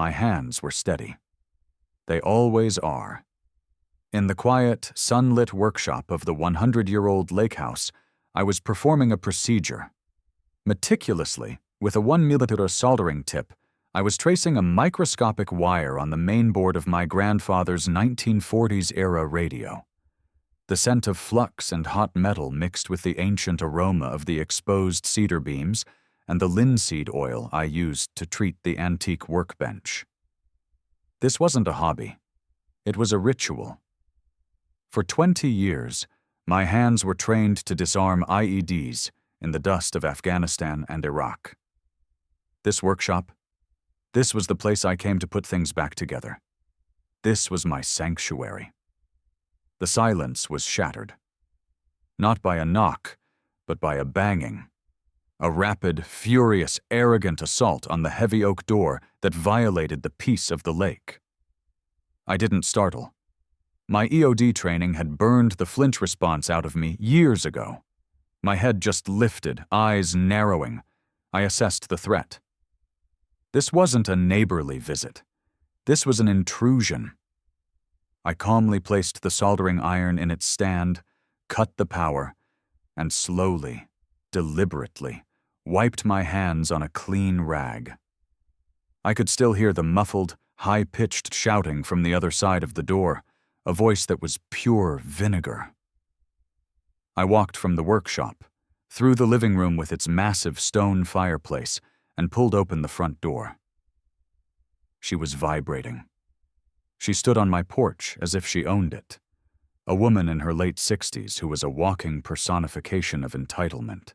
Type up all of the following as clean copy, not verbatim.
my hands were steady. They always are. In the quiet, sunlit workshop of the 100-year-old Lakehouse, I was performing a procedure. Meticulously, with a 1mm soldering tip, I was tracing a microscopic wire on the mainboard of my grandfather's 1940s-era radio. The scent of flux and hot metal mixed with the ancient aroma of the exposed cedar beams and the linseed oil I used to treat the antique workbench. This wasn't a hobby. It was a ritual. For 20 years, my hands were trained to disarm IEDs in the dust of Afghanistan and Iraq. This workshop, this was the place I came to put things back together. This was my sanctuary. The silence was shattered. Not by a knock, but by a banging. A rapid, furious, arrogant assault on the heavy oak door that violated the peace of the lake. I didn't startle. My EOD training had burned the flinch response out of me years ago. My head just lifted, eyes narrowing. I assessed the threat. This wasn't a neighborly visit. This was an intrusion. I calmly placed the soldering iron in its stand, cut the power, and slowly, deliberately, wiped my hands on a clean rag. I could still hear the muffled, high-pitched shouting from the other side of the door, a voice that was pure vinegar. I walked from the workshop, through the living room with its massive stone fireplace, and pulled open the front door. She was vibrating. She stood on my porch as if she owned it, a woman in her late 60s who was a walking personification of entitlement.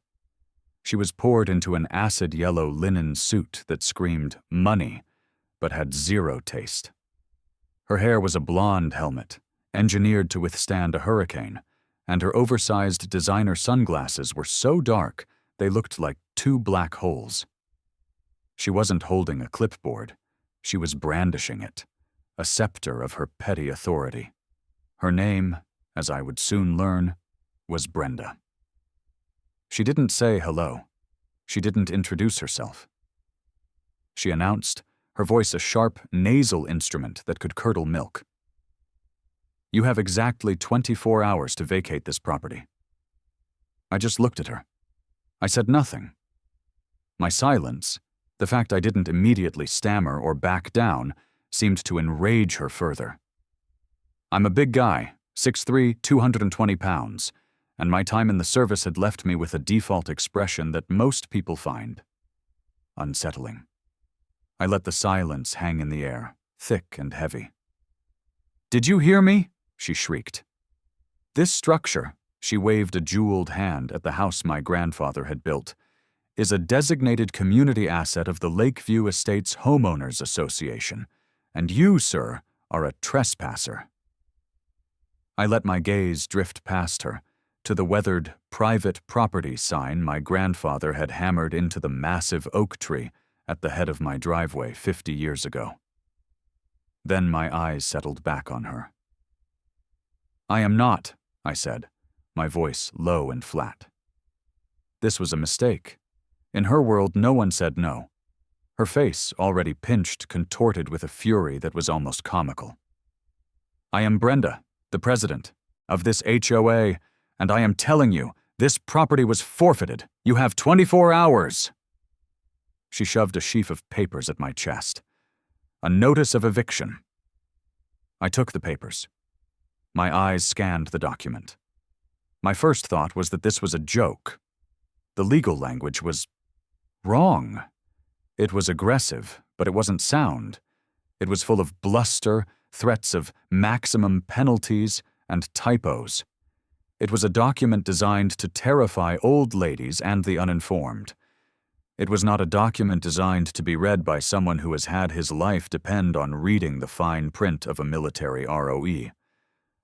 She was poured into an acid-yellow linen suit that screamed money, but had zero taste. Her hair was a blonde helmet, engineered to withstand a hurricane, and her oversized designer sunglasses were so dark they looked like two black holes. She wasn't holding a clipboard. She was brandishing it, a scepter of her petty authority. Her name, as I would soon learn, was Brenda. She didn't say hello. She didn't introduce herself. She announced, her voice a sharp, nasal instrument that could curdle milk. You have exactly 24 hours to vacate this property. I just looked at her. I said nothing. My silence, the fact I didn't immediately stammer or back down, seemed to enrage her further. I'm a big guy, 6'3", 220 pounds, and my time in the service had left me with a default expression that most people find unsettling. I let the silence hang in the air, thick and heavy. Did you hear me? She shrieked. This structure, she waved a jeweled hand at the house my grandfather had built, is a designated community asset of the Lakeview Estates Homeowners Association, and you, sir, are a trespasser. I let my gaze drift past her, to the weathered private property sign my grandfather had hammered into the massive oak tree at the head of my driveway 50 years ago. Then my eyes settled back on her. I am not, I said, my voice low and flat. This was a mistake. In her world, no one said no. Her face, already pinched, contorted with a fury that was almost comical. I am Brenda, the president of this HOA, and I am telling you, this property was forfeited. You have 24 hours. She shoved a sheaf of papers at my chest. A notice of eviction. I took the papers. My eyes scanned the document. My first thought was that this was a joke. The legal language was wrong. It was aggressive, but it wasn't sound. It was full of bluster, threats of maximum penalties, and typos. It was a document designed to terrify old ladies and the uninformed. It was not a document designed to be read by someone who has had his life depend on reading the fine print of a military ROE.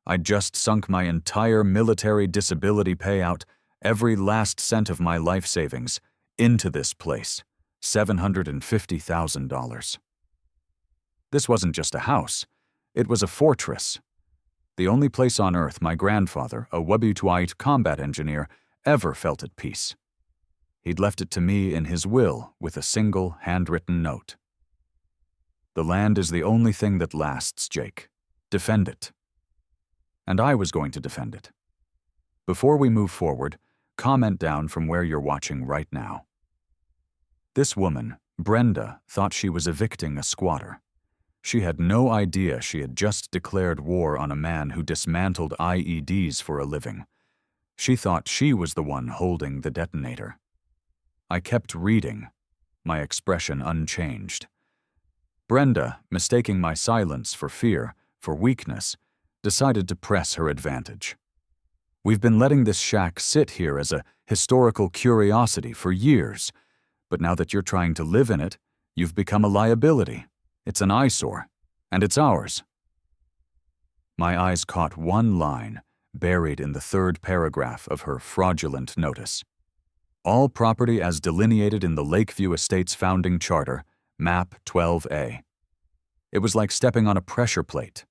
I'd just sunk my entire military disability payout, every last cent of my life savings, into this place, $750,000. This wasn't just a house. It was a fortress. The only place on Earth my grandfather, a Wubby-Twite combat engineer, ever felt at peace. He'd left it to me in his will with a single handwritten note. The land is the only thing that lasts, Jake. Defend it. And I was going to defend it. Before we move forward, comment down from where you're watching right now. This woman, Brenda, thought she was evicting a squatter. She had no idea she had just declared war on a man who dismantled IEDs for a living. She thought she was the one holding the detonator. I kept reading, my expression unchanged. Brenda, mistaking my silence for fear, for weakness, decided to press her advantage. We've been letting this shack sit here as a historical curiosity for years, but now that you're trying to live in it, you've become a liability. It's an eyesore, and it's ours. My eyes caught one line, buried in the third paragraph of her fraudulent notice. All property as delineated in the Lakeview Estates Founding Charter, Map 12A. It was like stepping on a pressure plate.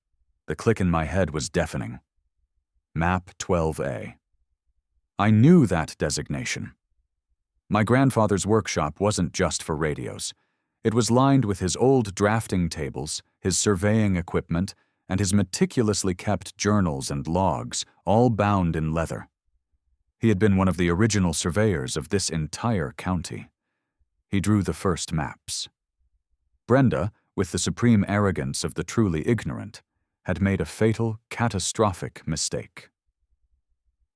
The click in my head was deafening. Map 12A. I knew that designation. My grandfather's workshop wasn't just for radios. It was lined with his old drafting tables, his surveying equipment, and his meticulously kept journals and logs, all bound in leather. He had been one of the original surveyors of this entire county. He drew the first maps. Brenda, with the supreme arrogance of the truly ignorant, had made a fatal, catastrophic mistake.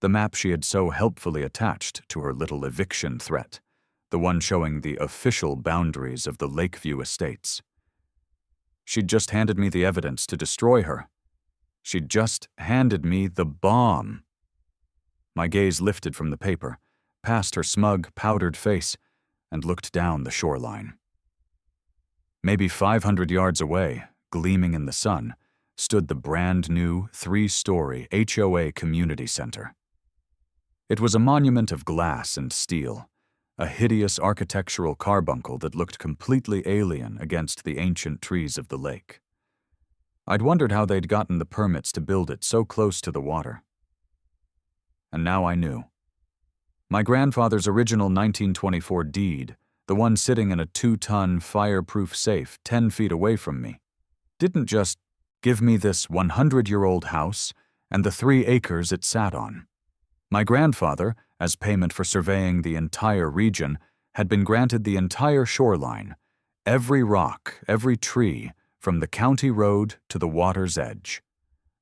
The map she had so helpfully attached to her little eviction threat, the one showing the official boundaries of the Lakeview Estates. She'd just handed me the evidence to destroy her. She'd just handed me the bomb. My gaze lifted from the paper, past her smug, powdered face, and looked down the shoreline. Maybe 500 yards away, gleaming in the sun, stood the brand-new, 3-story HOA Community Center. It was a monument of glass and steel, a hideous architectural carbuncle that looked completely alien against the ancient trees of the lake. I'd wondered how they'd gotten the permits to build it so close to the water. And now I knew. My grandfather's original 1924 deed, the one sitting in a 2-ton fireproof safe 10 feet away from me, didn't just give me this 100-year-old house and the 3 acres it sat on. My grandfather, as payment for surveying the entire region, had been granted the entire shoreline, every rock, every tree, from the county road to the water's edge.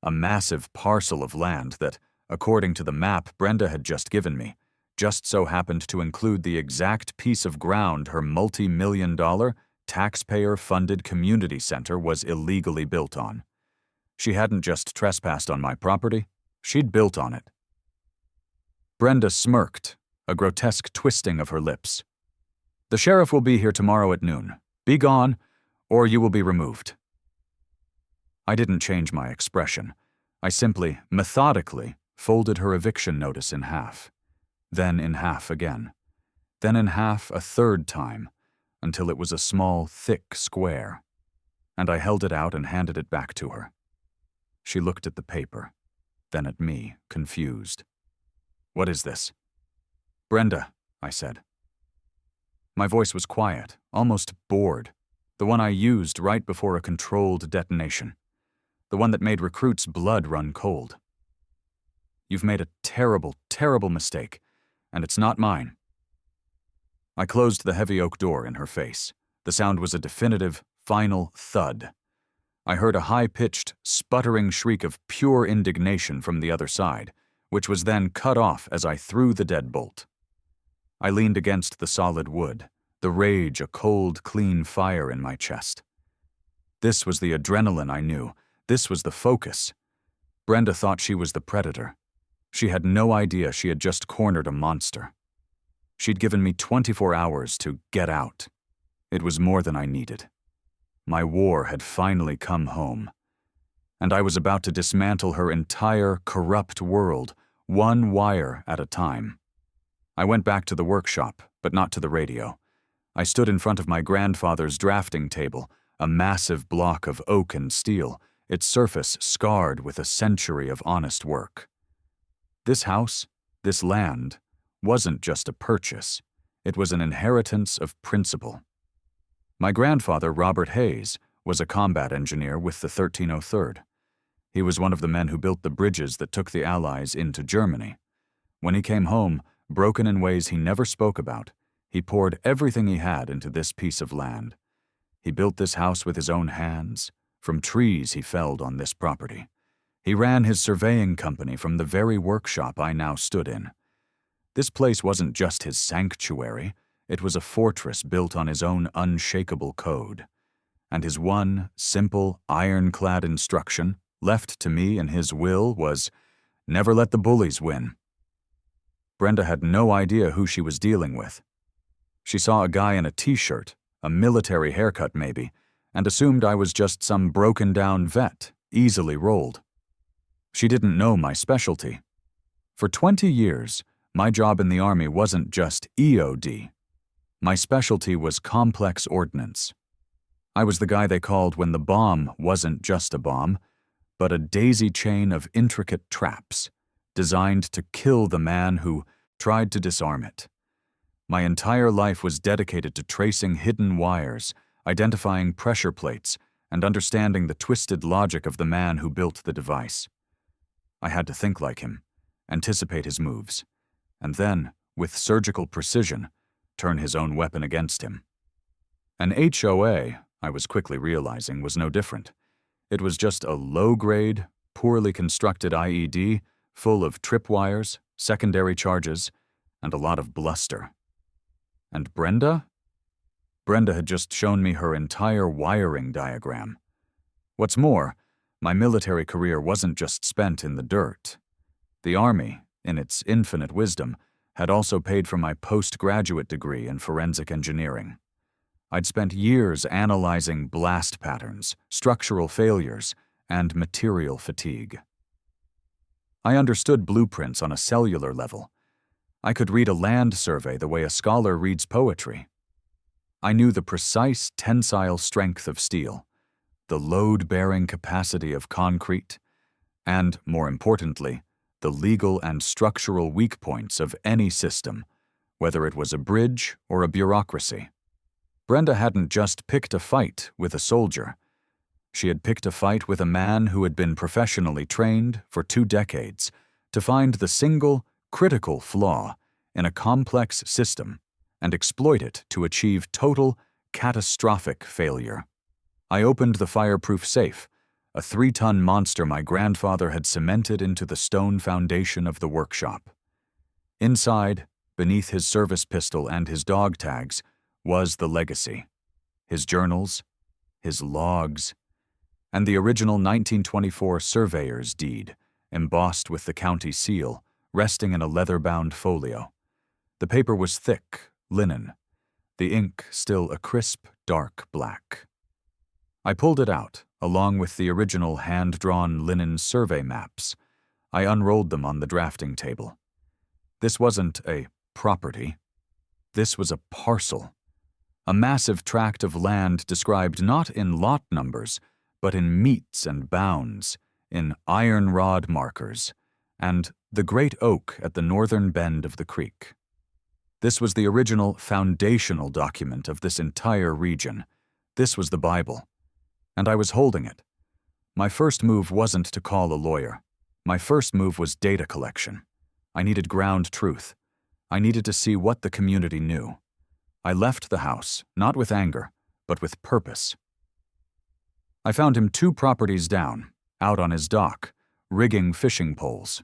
A massive parcel of land that, according to the map Brenda had just given me, just so happened to include the exact piece of ground her multi-million-dollar, taxpayer-funded community center was illegally built on. She hadn't just trespassed on my property, she'd built on it. Brenda smirked, a grotesque twisting of her lips. "The sheriff will be here tomorrow at noon. Be gone, or you will be removed." I didn't change my expression. I simply, methodically, folded her eviction notice in half, then in half again, then in half a third time, until it was a small, thick square, and I held it out and handed it back to her. She looked at the paper, then at me, confused. "What is this?" "Brenda," I said. My voice was quiet, almost bored, the one I used right before a controlled detonation, the one that made recruits' blood run cold. "You've made a terrible, terrible mistake, and it's not mine." I closed the heavy oak door in her face. The sound was a definitive, final thud. I heard a high-pitched, sputtering shriek of pure indignation from the other side, which was then cut off as I threw the deadbolt. I leaned against the solid wood, the rage a cold, clean fire in my chest. This was the adrenaline I knew. This was the focus. Brenda thought she was the predator. She had no idea she had just cornered a monster. She'd given me 24 hours to get out. It was more than I needed. My war had finally come home, and I was about to dismantle her entire corrupt world, one wire at a time. I went back to the workshop, but not to the radio. I stood in front of my grandfather's drafting table, a massive block of oak and steel, its surface scarred with a century of honest work. This house, this land, wasn't just a purchase. It was an inheritance of principle. My grandfather, Robert Hayes, was a combat engineer with the 1303rd. He was one of the men who built the bridges that took the Allies into Germany. When he came home, broken in ways he never spoke about, he poured everything he had into this piece of land. He built this house with his own hands, from trees he felled on this property. He ran his surveying company from the very workshop I now stood in. This place wasn't just his sanctuary, it was a fortress built on his own unshakable code. And his one, simple, ironclad instruction, left to me in his will, was, never let the bullies win. Brenda had no idea who she was dealing with. She saw a guy in a t-shirt, a military haircut maybe, and assumed I was just some broken-down vet, easily rolled. She didn't know my specialty. For 20 years, my job in the Army wasn't just EOD. My specialty was complex ordnance. I was the guy they called when the bomb wasn't just a bomb, but a daisy chain of intricate traps, designed to kill the man who tried to disarm it. My entire life was dedicated to tracing hidden wires, identifying pressure plates, and understanding the twisted logic of the man who built the device. I had to think like him, anticipate his moves, and then, with surgical precision, turn his own weapon against him. An HOA, I was quickly realizing, was no different. It was just a low-grade, poorly constructed IED full of tripwires, secondary charges, and a lot of bluster. And Brenda? Brenda had just shown me her entire wiring diagram. What's more, my military career wasn't just spent in the dirt. The Army, in its infinite wisdom, had also paid for my postgraduate degree in forensic engineering. I'd spent years analyzing blast patterns, structural failures, and material fatigue. I understood blueprints on a cellular level. I could read a land survey the way a scholar reads poetry. I knew the precise tensile strength of steel, the load-bearing capacity of concrete, and, more importantly, the legal and structural weak points of any system, whether it was a bridge or a bureaucracy. Brenda hadn't just picked a fight with a soldier. She had picked a fight with a man who had been professionally trained for 2 decades to find the single, critical flaw in a complex system and exploit it to achieve total, catastrophic failure. I opened the fireproof safe, a 3-ton monster my grandfather had cemented into the stone foundation of the workshop. Inside, beneath his service pistol and his dog tags, was the legacy, his journals, his logs, and the original 1924 surveyor's deed, embossed with the county seal, resting in a leather-bound folio. The paper was thick, linen, the ink still a crisp, dark black. I pulled it out, along with the original hand-drawn linen survey maps. I unrolled them on the drafting table. This wasn't a property. This was a parcel. A massive tract of land described not in lot numbers, but in metes and bounds, in iron rod markers, and the great oak at the northern bend of the creek. This was the original foundational document of this entire region. This was the Bible. And I was holding it. My first move wasn't to call a lawyer. My first move was data collection. I needed ground truth. I needed to see what the community knew. I left the house, not with anger, but with purpose. I found him 2 properties down, out on his dock, rigging fishing poles.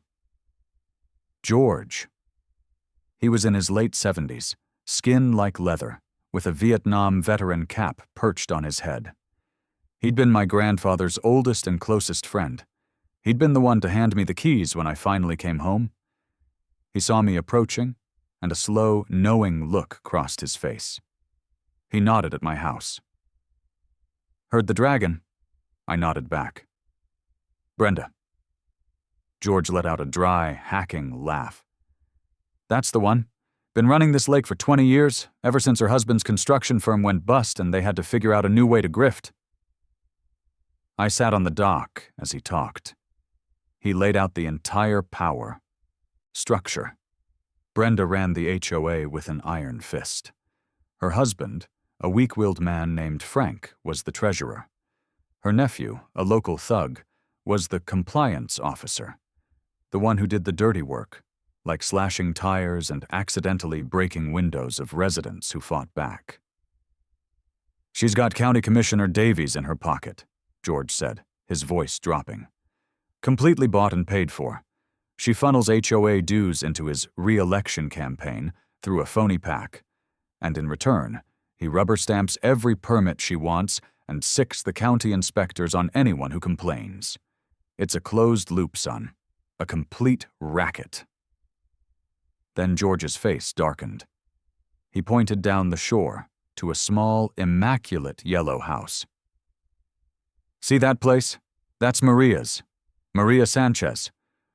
George. He was in his late 70s, skin like leather, with a Vietnam veteran cap perched on his head. He'd been my grandfather's oldest and closest friend. He'd been the one to hand me the keys when I finally came home. He saw me approaching, and a slow, knowing look crossed his face. He nodded at my house. "Heard the dragon?" I nodded back. "Brenda." George let out a dry, hacking laugh. "That's the one. Been running this lake for 20 years, ever since her husband's construction firm went bust and they had to figure out a new way to grift." I sat on the dock as he talked. He laid out the entire power, structure. Brenda ran the HOA with an iron fist. Her husband, a weak-willed man named Frank, was the treasurer. Her nephew, a local thug, was the compliance officer, the one who did the dirty work, like slashing tires and accidentally breaking windows of residents who fought back. "She's got County Commissioner Davies in her pocket," George said, his voice dropping. "Completely bought and paid for. She funnels HOA dues into his re-election campaign through a phony PAC, and in return, he rubber stamps every permit she wants and sicks the county inspectors on anyone who complains. It's a closed loop, son. A complete racket." Then George's face darkened. He pointed down the shore to a small, immaculate yellow house. "See that place? That's Maria's. Maria Sanchez.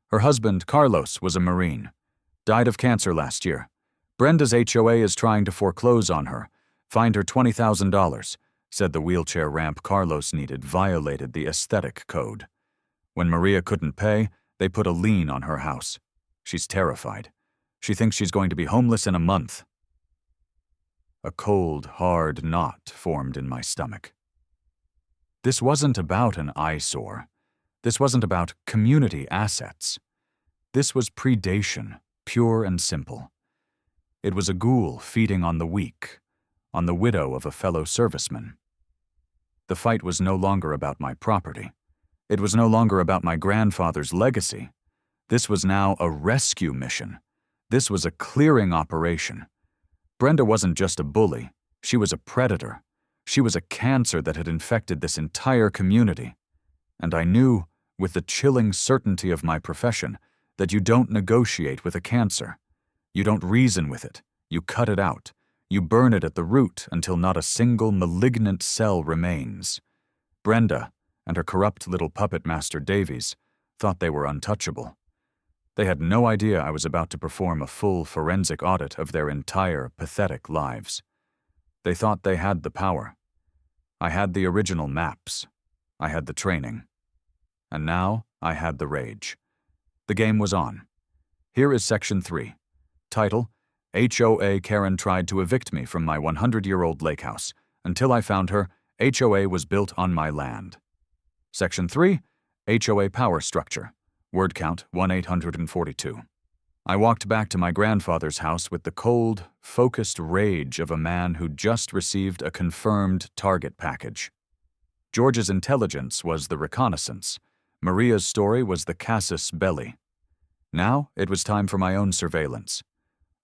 Her husband, Carlos, was a Marine. Died of cancer last year. Brenda's HOA is trying to foreclose on her. Fined her $20,000, said the wheelchair ramp Carlos needed violated the aesthetic code. When Maria couldn't pay, they put a lien on her house. She's terrified. She thinks she's going to be homeless in a month." A cold, hard knot formed in my stomach. This wasn't about an eyesore. This wasn't about community assets. This was predation, pure and simple. It was a ghoul feeding on the weak, on the widow of a fellow serviceman. The fight was no longer about my property. It was no longer about my grandfather's legacy. This was now a rescue mission. This was a clearing operation. Brenda wasn't just a bully. She was a predator. She was a cancer that had infected this entire community. And I knew, with the chilling certainty of my profession, that you don't negotiate with a cancer. You don't reason with it. You cut it out. You burn it at the root until not a single malignant cell remains. Brenda and her corrupt little puppet master Davies thought they were untouchable. They had no idea I was about to perform a full forensic audit of their entire pathetic lives. They thought they had the power. I had the original maps. I had the training. And now I had the rage. The game was on. Here is Section 3. Title: HOA Karen tried to evict me from my 100-year-old lake house. Until I found her, HOA was built on my land. Section 3. HOA Power Structure. Word count 1,842. I walked back to my grandfather's house with the cold, focused rage of a man who just received a confirmed target package. George's intelligence was the reconnaissance. Maria's story was the casus belli. Now it was time for my own surveillance.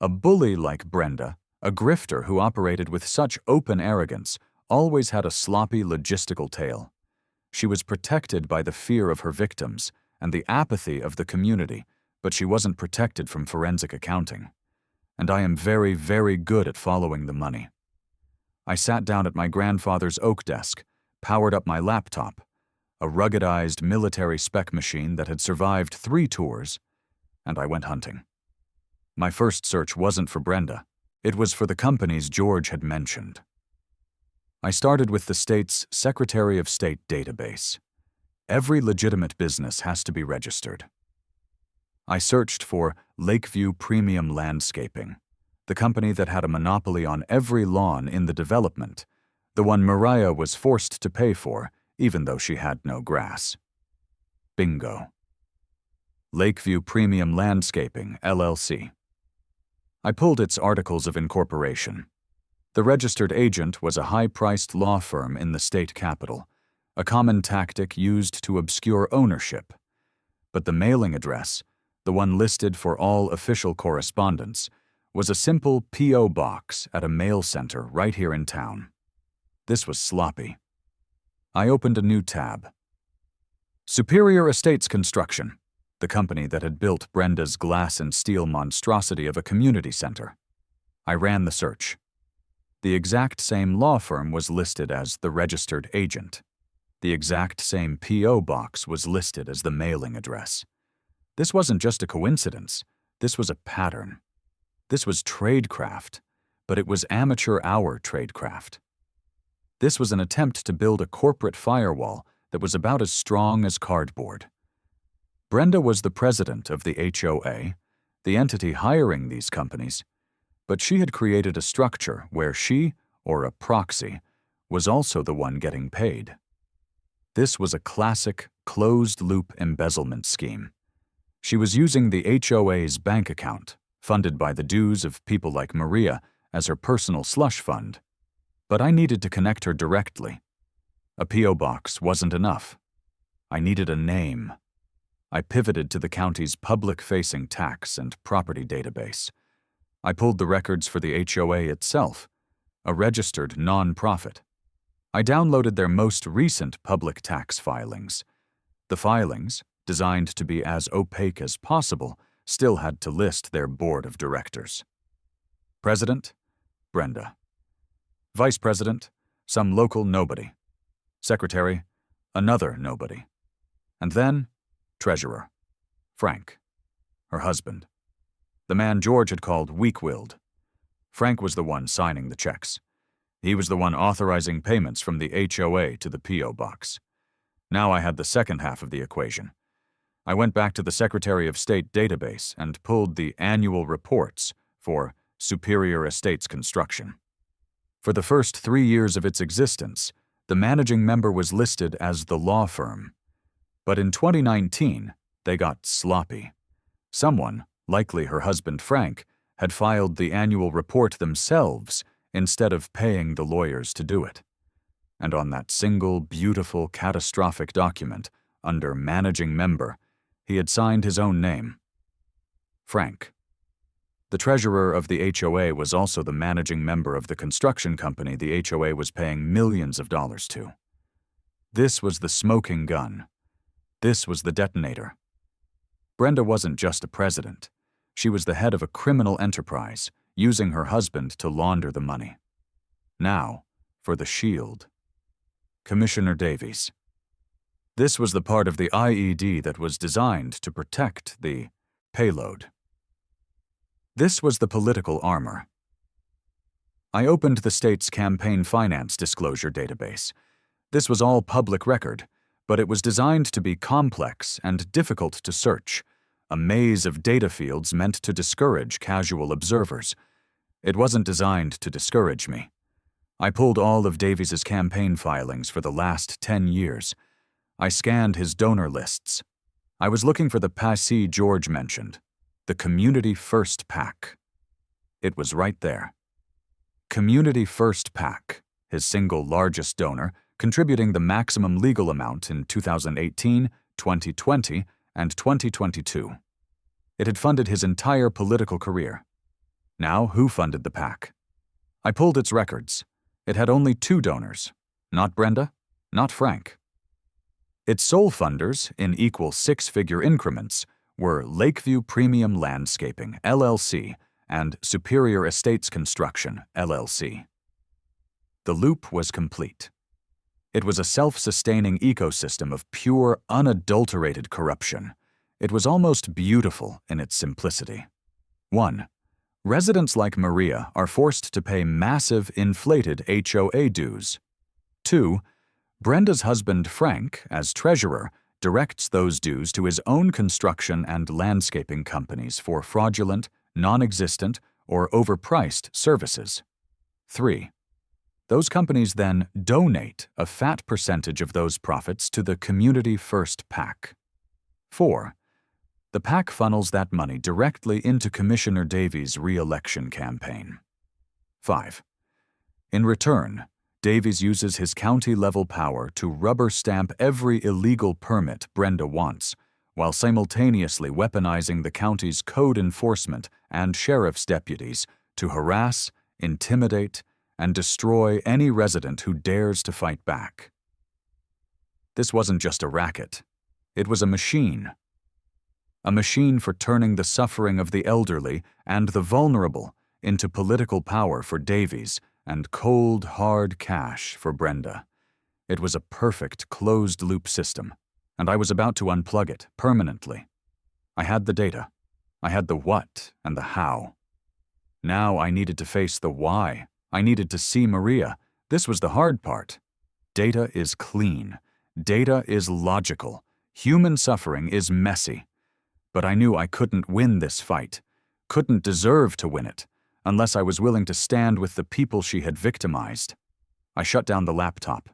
A bully like Brenda, a grifter who operated with such open arrogance, always had a sloppy logistical tale. She was protected by the fear of her victims and the apathy of the community, but she wasn't protected from forensic accounting. And I am very, very good at following the money. I sat down at my grandfather's oak desk, powered up my laptop, a ruggedized military spec machine that had survived 3 tours, and I went hunting. My first search wasn't for Brenda. It was for the companies George had mentioned. I started with the state's Secretary of State database. Every legitimate business has to be registered. I searched for Lakeview Premium Landscaping, the company that had a monopoly on every lawn in the development, the one Mariah was forced to pay for, even though she had no grass. Bingo. Lakeview Premium Landscaping, LLC. I pulled its articles of incorporation. The registered agent was a high-priced law firm in the state capital, a common tactic used to obscure ownership. But the mailing address, the one listed for all official correspondence, was a simple P.O. box at a mail center right here in town. This was sloppy. I opened a new tab. Superior Estates Construction, the company that had built Brenda's glass and steel monstrosity of a community center. I ran the search. The exact same law firm was listed as the registered agent. The exact same P.O. box was listed as the mailing address. This wasn't just a coincidence. This was a pattern. This was tradecraft, but it was amateur hour tradecraft. This was an attempt to build a corporate firewall that was about as strong as cardboard. Brenda was the president of the HOA, the entity hiring these companies, but she had created a structure where she, or a proxy, was also the one getting paid. This was a classic, closed-loop embezzlement scheme. She was using the HOA's bank account, funded by the dues of people like Maria, as her personal slush fund. But I needed to connect her directly. A P.O. box wasn't enough. I needed a name. I pivoted to the county's public-facing tax and property database. I pulled the records for the HOA itself, a registered non-profit. I downloaded their most recent public tax filings. The filings, designed to be as opaque as possible, still had to list their board of directors. President, Brenda. Vice President, some local nobody. Secretary, another nobody. And then, Treasurer, Frank, her husband. The man George had called weak-willed. Frank was the one signing the checks. He was the one authorizing payments from the HOA to the P.O. box. Now I had the second half of the equation. I went back to the Secretary of State database and pulled the annual reports for Superior Estates Construction. For the first 3 years of its existence, the managing member was listed as the law firm. But in 2019, they got sloppy. Someone, likely her husband Frank, had filed the annual report themselves instead of paying the lawyers to do it. And on that single, beautiful, catastrophic document, under managing member, he had signed his own name. Frank. The treasurer of the HOA was also the managing member of the construction company the HOA was paying millions of dollars to. This was the smoking gun. This was the detonator. Brenda wasn't just a president. She was the head of a criminal enterprise, using her husband to launder the money. Now, for the shield. Commissioner Davies. This was the part of the IED that was designed to protect the payload. This was the political armor. I opened the state's campaign finance disclosure database. This was all public record, but it was designed to be complex and difficult to search, a maze of data fields meant to discourage casual observers. It wasn't designed to discourage me. I pulled all of Davies's campaign filings for the last 10 years. I scanned his donor lists. I was looking for the passee George mentioned, the Community First PAC. It was right there. Community First PAC, his single largest donor, contributing the maximum legal amount in 2018, 2020, and 2022. It had funded his entire political career. Now, who funded the PAC? I pulled its records. It had only 2 donors. Not Brenda, not Frank. Its sole funders, in equal 6-figure increments, were Lakeview Premium Landscaping, LLC, and Superior Estates Construction, LLC. The loop was complete. It was a self-sustaining ecosystem of pure, unadulterated corruption. It was almost beautiful in its simplicity. 1. Residents like Maria are forced to pay massive, inflated HOA dues. 2. Brenda's husband, Frank, as treasurer, directs those dues to his own construction and landscaping companies for fraudulent, non-existent, or overpriced services. 3. Those companies then donate a fat percentage of those profits to the Community First PAC. 4. The PAC funnels that money directly into Commissioner Davies' re-election campaign. 5. In return, Davies uses his county-level power to rubber stamp every illegal permit Brenda wants, while simultaneously weaponizing the county's code enforcement and sheriff's deputies to harass, intimidate, and destroy any resident who dares to fight back. This wasn't just a racket. It was a machine. A machine for turning the suffering of the elderly and the vulnerable into political power for Davies and cold, hard cash for Brenda. It was a perfect closed-loop system, and I was about to unplug it permanently. I had the data. I had the what and the how. Now I needed to face the why. I needed to see Maria. This was the hard part. Data is clean. Data is logical. Human suffering is messy. But I knew I couldn't win this fight, couldn't deserve to win it, unless I was willing to stand with the people she had victimized. I shut down the laptop,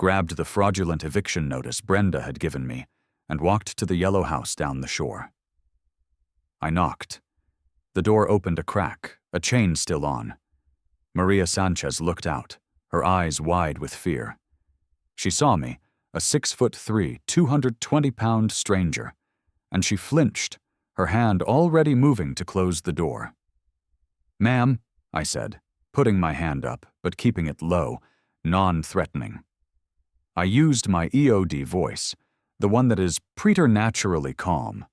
grabbed the fraudulent eviction notice Brenda had given me, and walked to the yellow house down the shore. I knocked. The door opened a crack, a chain still on. Maria Sanchez looked out, her eyes wide with fear. She saw me, a 6'3", 220-pound stranger, and she flinched, her hand already moving to close the door. "Ma'am," I said, putting my hand up, but keeping it low, non-threatening. I used my EOD voice, the one that is preternaturally calm,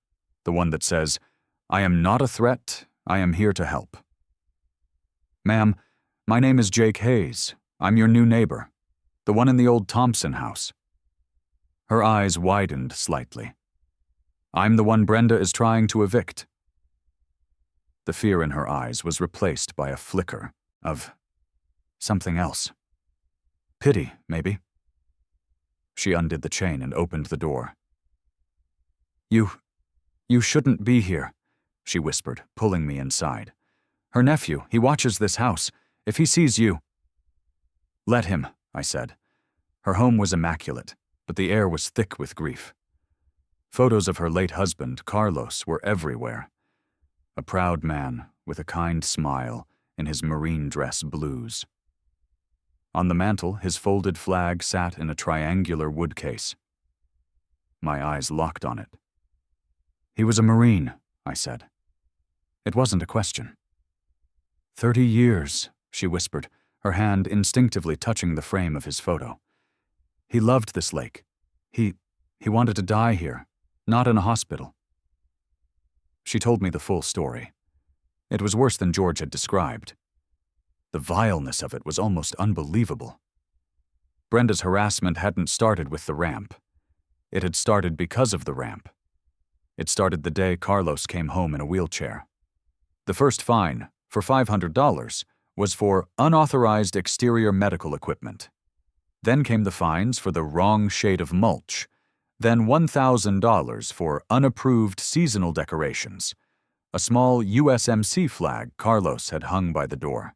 the one that says, "I am not a threat, I am here to help." "Ma'am, my name is Jake Hayes. I'm your new neighbor, the one in the old Thompson house." Her eyes widened slightly. "I'm the one Brenda is trying to evict." The fear in her eyes was replaced by a flicker of something else. Pity, maybe. She undid the chain and opened the door. You shouldn't be here," she whispered, pulling me inside. "Her nephew, he watches this house. If he sees you—" "Let him," I said. Her home was immaculate, but the air was thick with grief. Photos of her late husband, Carlos, were everywhere. A proud man with a kind smile in his marine dress blues. On the mantel, his folded flag sat in a triangular wood case. My eyes locked on it. "He was a Marine," I said. It wasn't a question. 30 years, she whispered, her hand instinctively touching the frame of his photo. "He loved this lake. He wanted to die here, not in a hospital." She told me the full story. It was worse than George had described. The vileness of it was almost unbelievable. Brenda's harassment hadn't started with the ramp. It had started because of the ramp. It started the day Carlos came home in a wheelchair. The first fine, for $500, was for unauthorized exterior medical equipment. Then came the fines for the wrong shade of mulch. Then $1,000 for unapproved seasonal decorations, a small USMC flag Carlos had hung by the door.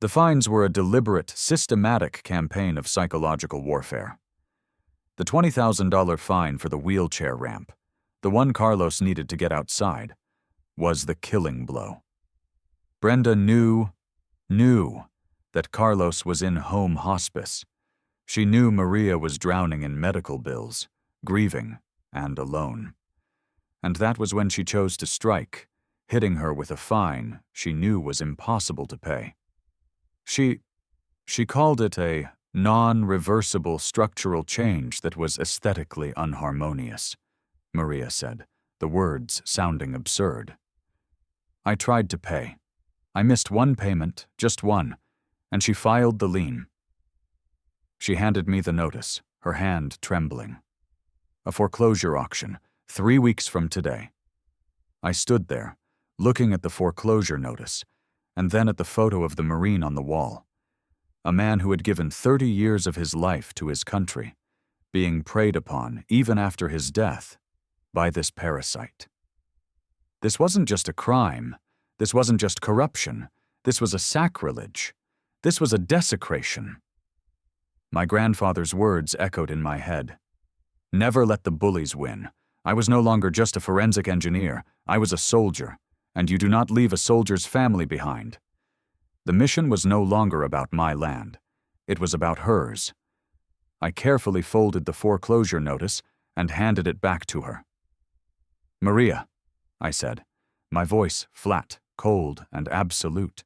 The fines were a deliberate, systematic campaign of psychological warfare. The $20,000 fine for the wheelchair ramp, the one Carlos needed to get outside, was the killing blow. Brenda knew that Carlos was in home hospice. She knew Maria was drowning in medical bills, grieving, and alone. And that was when she chose to strike, hitting her with a fine she knew was impossible to pay. She called it a non-reversible structural change that was aesthetically unharmonious, Maria said, the words sounding absurd. I tried to pay. I missed one payment, just one, and she filed the lien. She handed me the notice, her hand trembling. A foreclosure auction, 3 weeks from today. I stood there, looking at the foreclosure notice, and then at the photo of the Marine on the wall. A man who had given 30 years of his life to his country, being preyed upon, even after his death, by this parasite. This wasn't just a crime. This wasn't just corruption. This was a sacrilege. This was a desecration. My grandfather's words echoed in my head. Never let the bullies win. I was no longer just a forensic engineer. I was a soldier, and you do not leave a soldier's family behind. The mission was no longer about my land. It was about hers. I carefully folded the foreclosure notice and handed it back to her. "Maria," I said, my voice flat, cold, and absolute.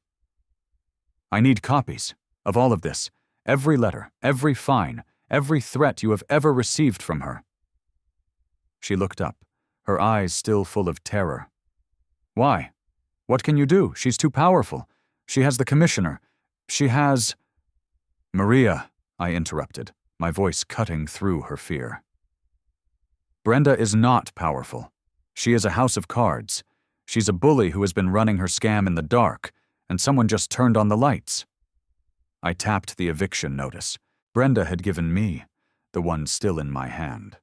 "I need copies of all of this, every letter, every fine, every threat you have ever received from her." She looked up, her eyes still full of terror. "Why? What can you do? She's too powerful. She has the commissioner. She has—" "Maria," I interrupted, my voice cutting through her fear. "Brenda is not powerful. She is a house of cards. She's a bully who has been running her scam in the dark, and someone just turned on the lights." I tapped the eviction notice Brenda had given me, the one still in my hand.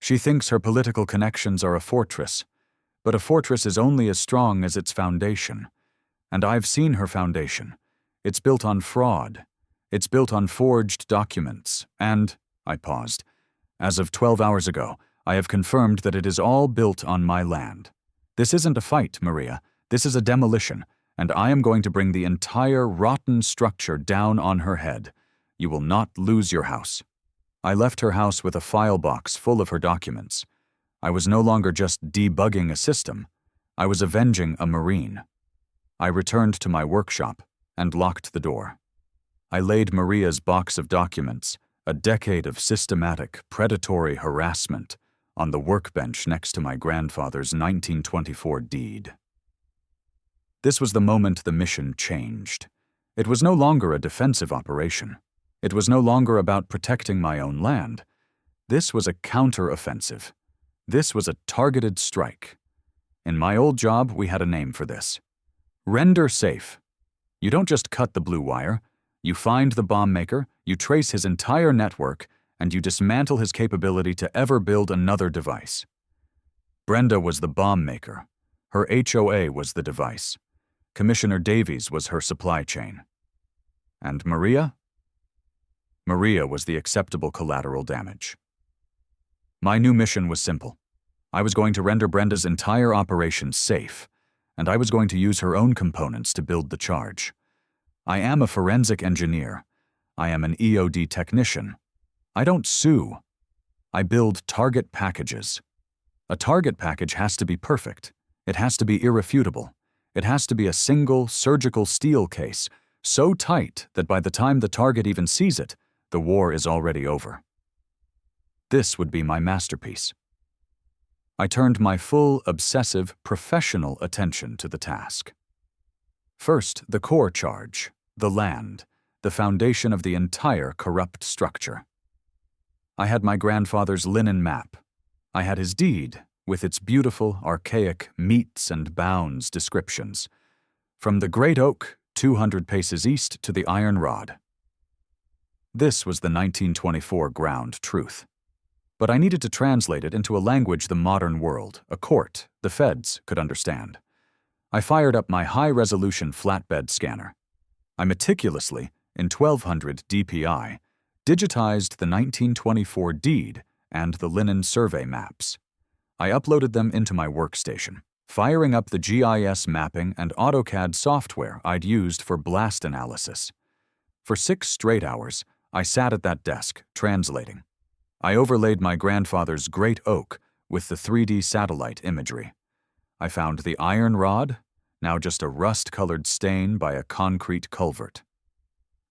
"She thinks her political connections are a fortress, but a fortress is only as strong as its foundation. And I've seen her foundation. It's built on fraud. It's built on forged documents, and, I paused, as of 12 hours ago, I have confirmed that it is all built on my land. This isn't a fight, Maria. This is a demolition, and I am going to bring the entire rotten structure down on her head. You will not lose your house. I left her house with a file box full of her documents. I was no longer just debugging a system. I was avenging a Marine. I returned to my workshop and locked the door. I laid Maria's box of documents, a decade of systematic, predatory harassment, on the workbench next to my grandfather's 1924 deed. This was the moment the mission changed. It was no longer a defensive operation. It was no longer about protecting my own land. This was a counter-offensive. This was a targeted strike. In my old job, we had a name for this. Render safe. You don't just cut the blue wire. You find the bomb maker, you trace his entire network, and you dismantle his capability to ever build another device. Brenda was the bomb maker. Her HOA was the device. Commissioner Davies was her supply chain. And Maria? Maria was the acceptable collateral damage. My new mission was simple. I was going to render Brenda's entire operation safe, and I was going to use her own components to build the charge. I am a forensic engineer. I am an EOD technician. I don't sue. I build target packages. A target package has to be perfect. It has to be irrefutable. It has to be a single surgical steel case, so tight that by the time the target even sees it, the war is already over. This would be my masterpiece. I turned my full, obsessive, professional attention to the task. First, the core charge, the land, the foundation of the entire corrupt structure. I had my grandfather's linen map. I had his deed, with its beautiful, archaic meets and bounds descriptions, from the great oak 200 paces east to the iron rod. This was the 1924 ground truth. But I needed to translate it into a language the modern world, a court, the feds, could understand. I fired up my high-resolution flatbed scanner. I meticulously, in 1200 DPI, digitized the 1924 deed and the linen survey maps. I uploaded them into my workstation, firing up the GIS mapping and AutoCAD software I'd used for blast analysis. For 6 straight hours, I sat at that desk, translating. I overlaid my grandfather's great oak with the 3D satellite imagery. I found the iron rod, now just a rust-colored stain by a concrete culvert.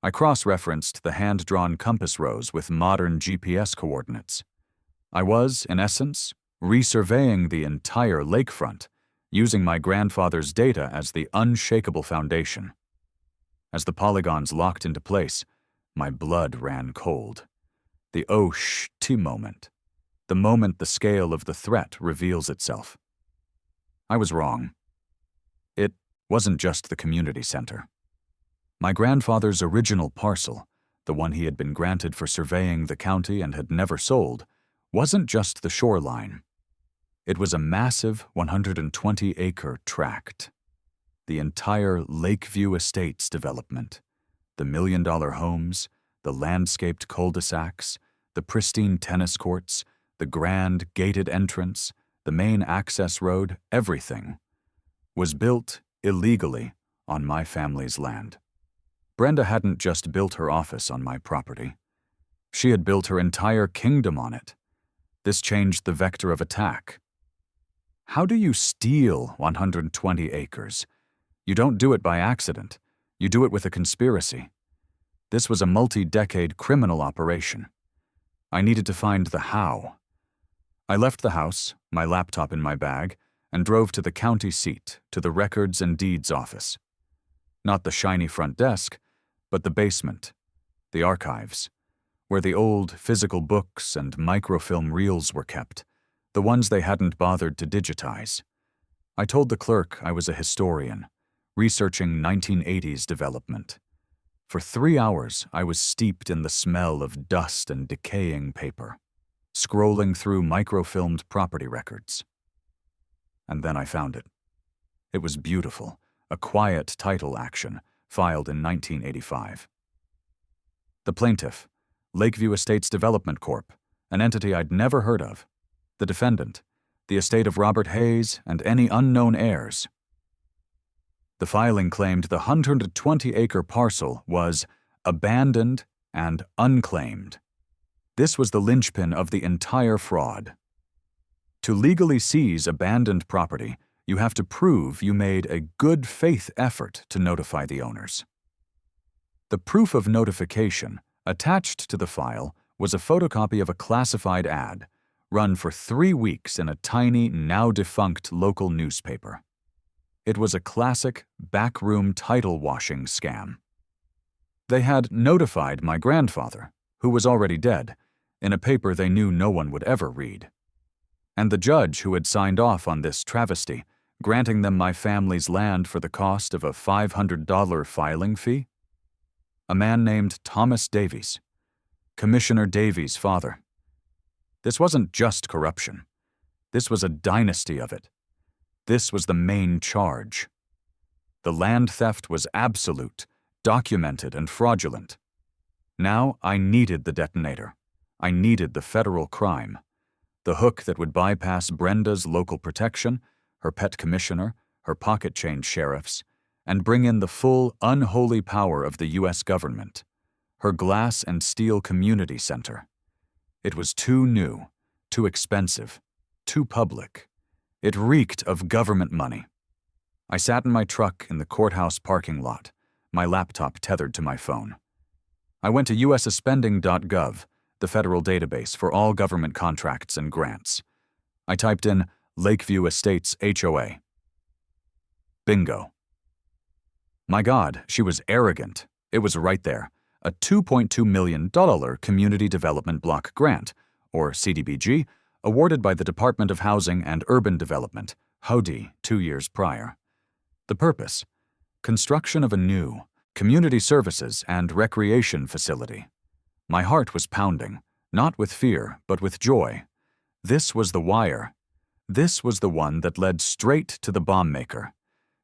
I cross-referenced the hand-drawn compass rose with modern GPS coordinates. I was, in essence, resurveying the entire lakefront, using my grandfather's data as the unshakable foundation. As the polygons locked into place, my blood ran cold. The oh-sh-t moment. The moment the scale of the threat reveals itself. I was wrong. It wasn't just the community center. My grandfather's original parcel, the one he had been granted for surveying the county and had never sold, wasn't just the shoreline. It was a massive 120-acre tract. The entire Lakeview Estates development, the million-dollar homes, the landscaped cul-de-sacs, the pristine tennis courts, the grand gated entrance, the main access road, everything was built illegally on my family's land. Brenda hadn't just built her office on my property. She had built her entire kingdom on it. This changed the vector of attack. How do you steal 120 acres? You don't do it by accident. You do it with a conspiracy. This was a multi-decade criminal operation. I needed to find the how. I left the house, my laptop in my bag, and drove to the county seat, to the Records and Deeds office. Not the shiny front desk, but the basement, the archives, where the old physical books and microfilm reels were kept, the ones they hadn't bothered to digitize. I told the clerk I was a historian, researching 1980s development. For 3 hours, I was steeped in the smell of dust and decaying paper, scrolling through microfilmed property records. And then I found it. It was beautiful, a quiet title action, filed in 1985. The plaintiff, Lakeview Estates Development Corp., an entity I'd never heard of. The defendant, the estate of Robert Hayes and any unknown heirs. The filing claimed the 120-acre parcel was abandoned and unclaimed. This was the linchpin of the entire fraud. To legally seize abandoned property, you have to prove you made a good faith effort to notify the owners. The proof of notification attached to the file was a photocopy of a classified ad run for 3 weeks in a tiny, now-defunct local newspaper. It was a classic backroom title-washing scam. They had notified my grandfather, who was already dead, in a paper they knew no one would ever read. And the judge who had signed off on this travesty, granting them my family's land for the cost of a $500 filing fee? A man named Thomas Davies, Commissioner Davies' father. This wasn't just corruption. This was a dynasty of it. This was the main charge. The land theft was absolute, documented, and fraudulent. Now I needed the detonator. I needed the federal crime. The hook that would bypass Brenda's local protection, her pet commissioner, her pocket-change sheriffs, and bring in the full, unholy power of the U.S. government, her glass and steel community center. It was too new, too expensive, too public. It reeked of government money. I sat in my truck in the courthouse parking lot, my laptop tethered to my phone. I went to usspending.gov, the federal database for all government contracts and grants. I typed in Lakeview Estates HOA. Bingo. My God, she was arrogant. It was right there. A $2.2 million Community Development Block Grant, or CDBG, awarded by the Department of Housing and Urban Development, HUD, 2 years prior. The purpose: construction of a new community services and recreation facility. My heart was pounding, not with fear, but with joy. This was the wire. This was the one that led straight to the bomb maker.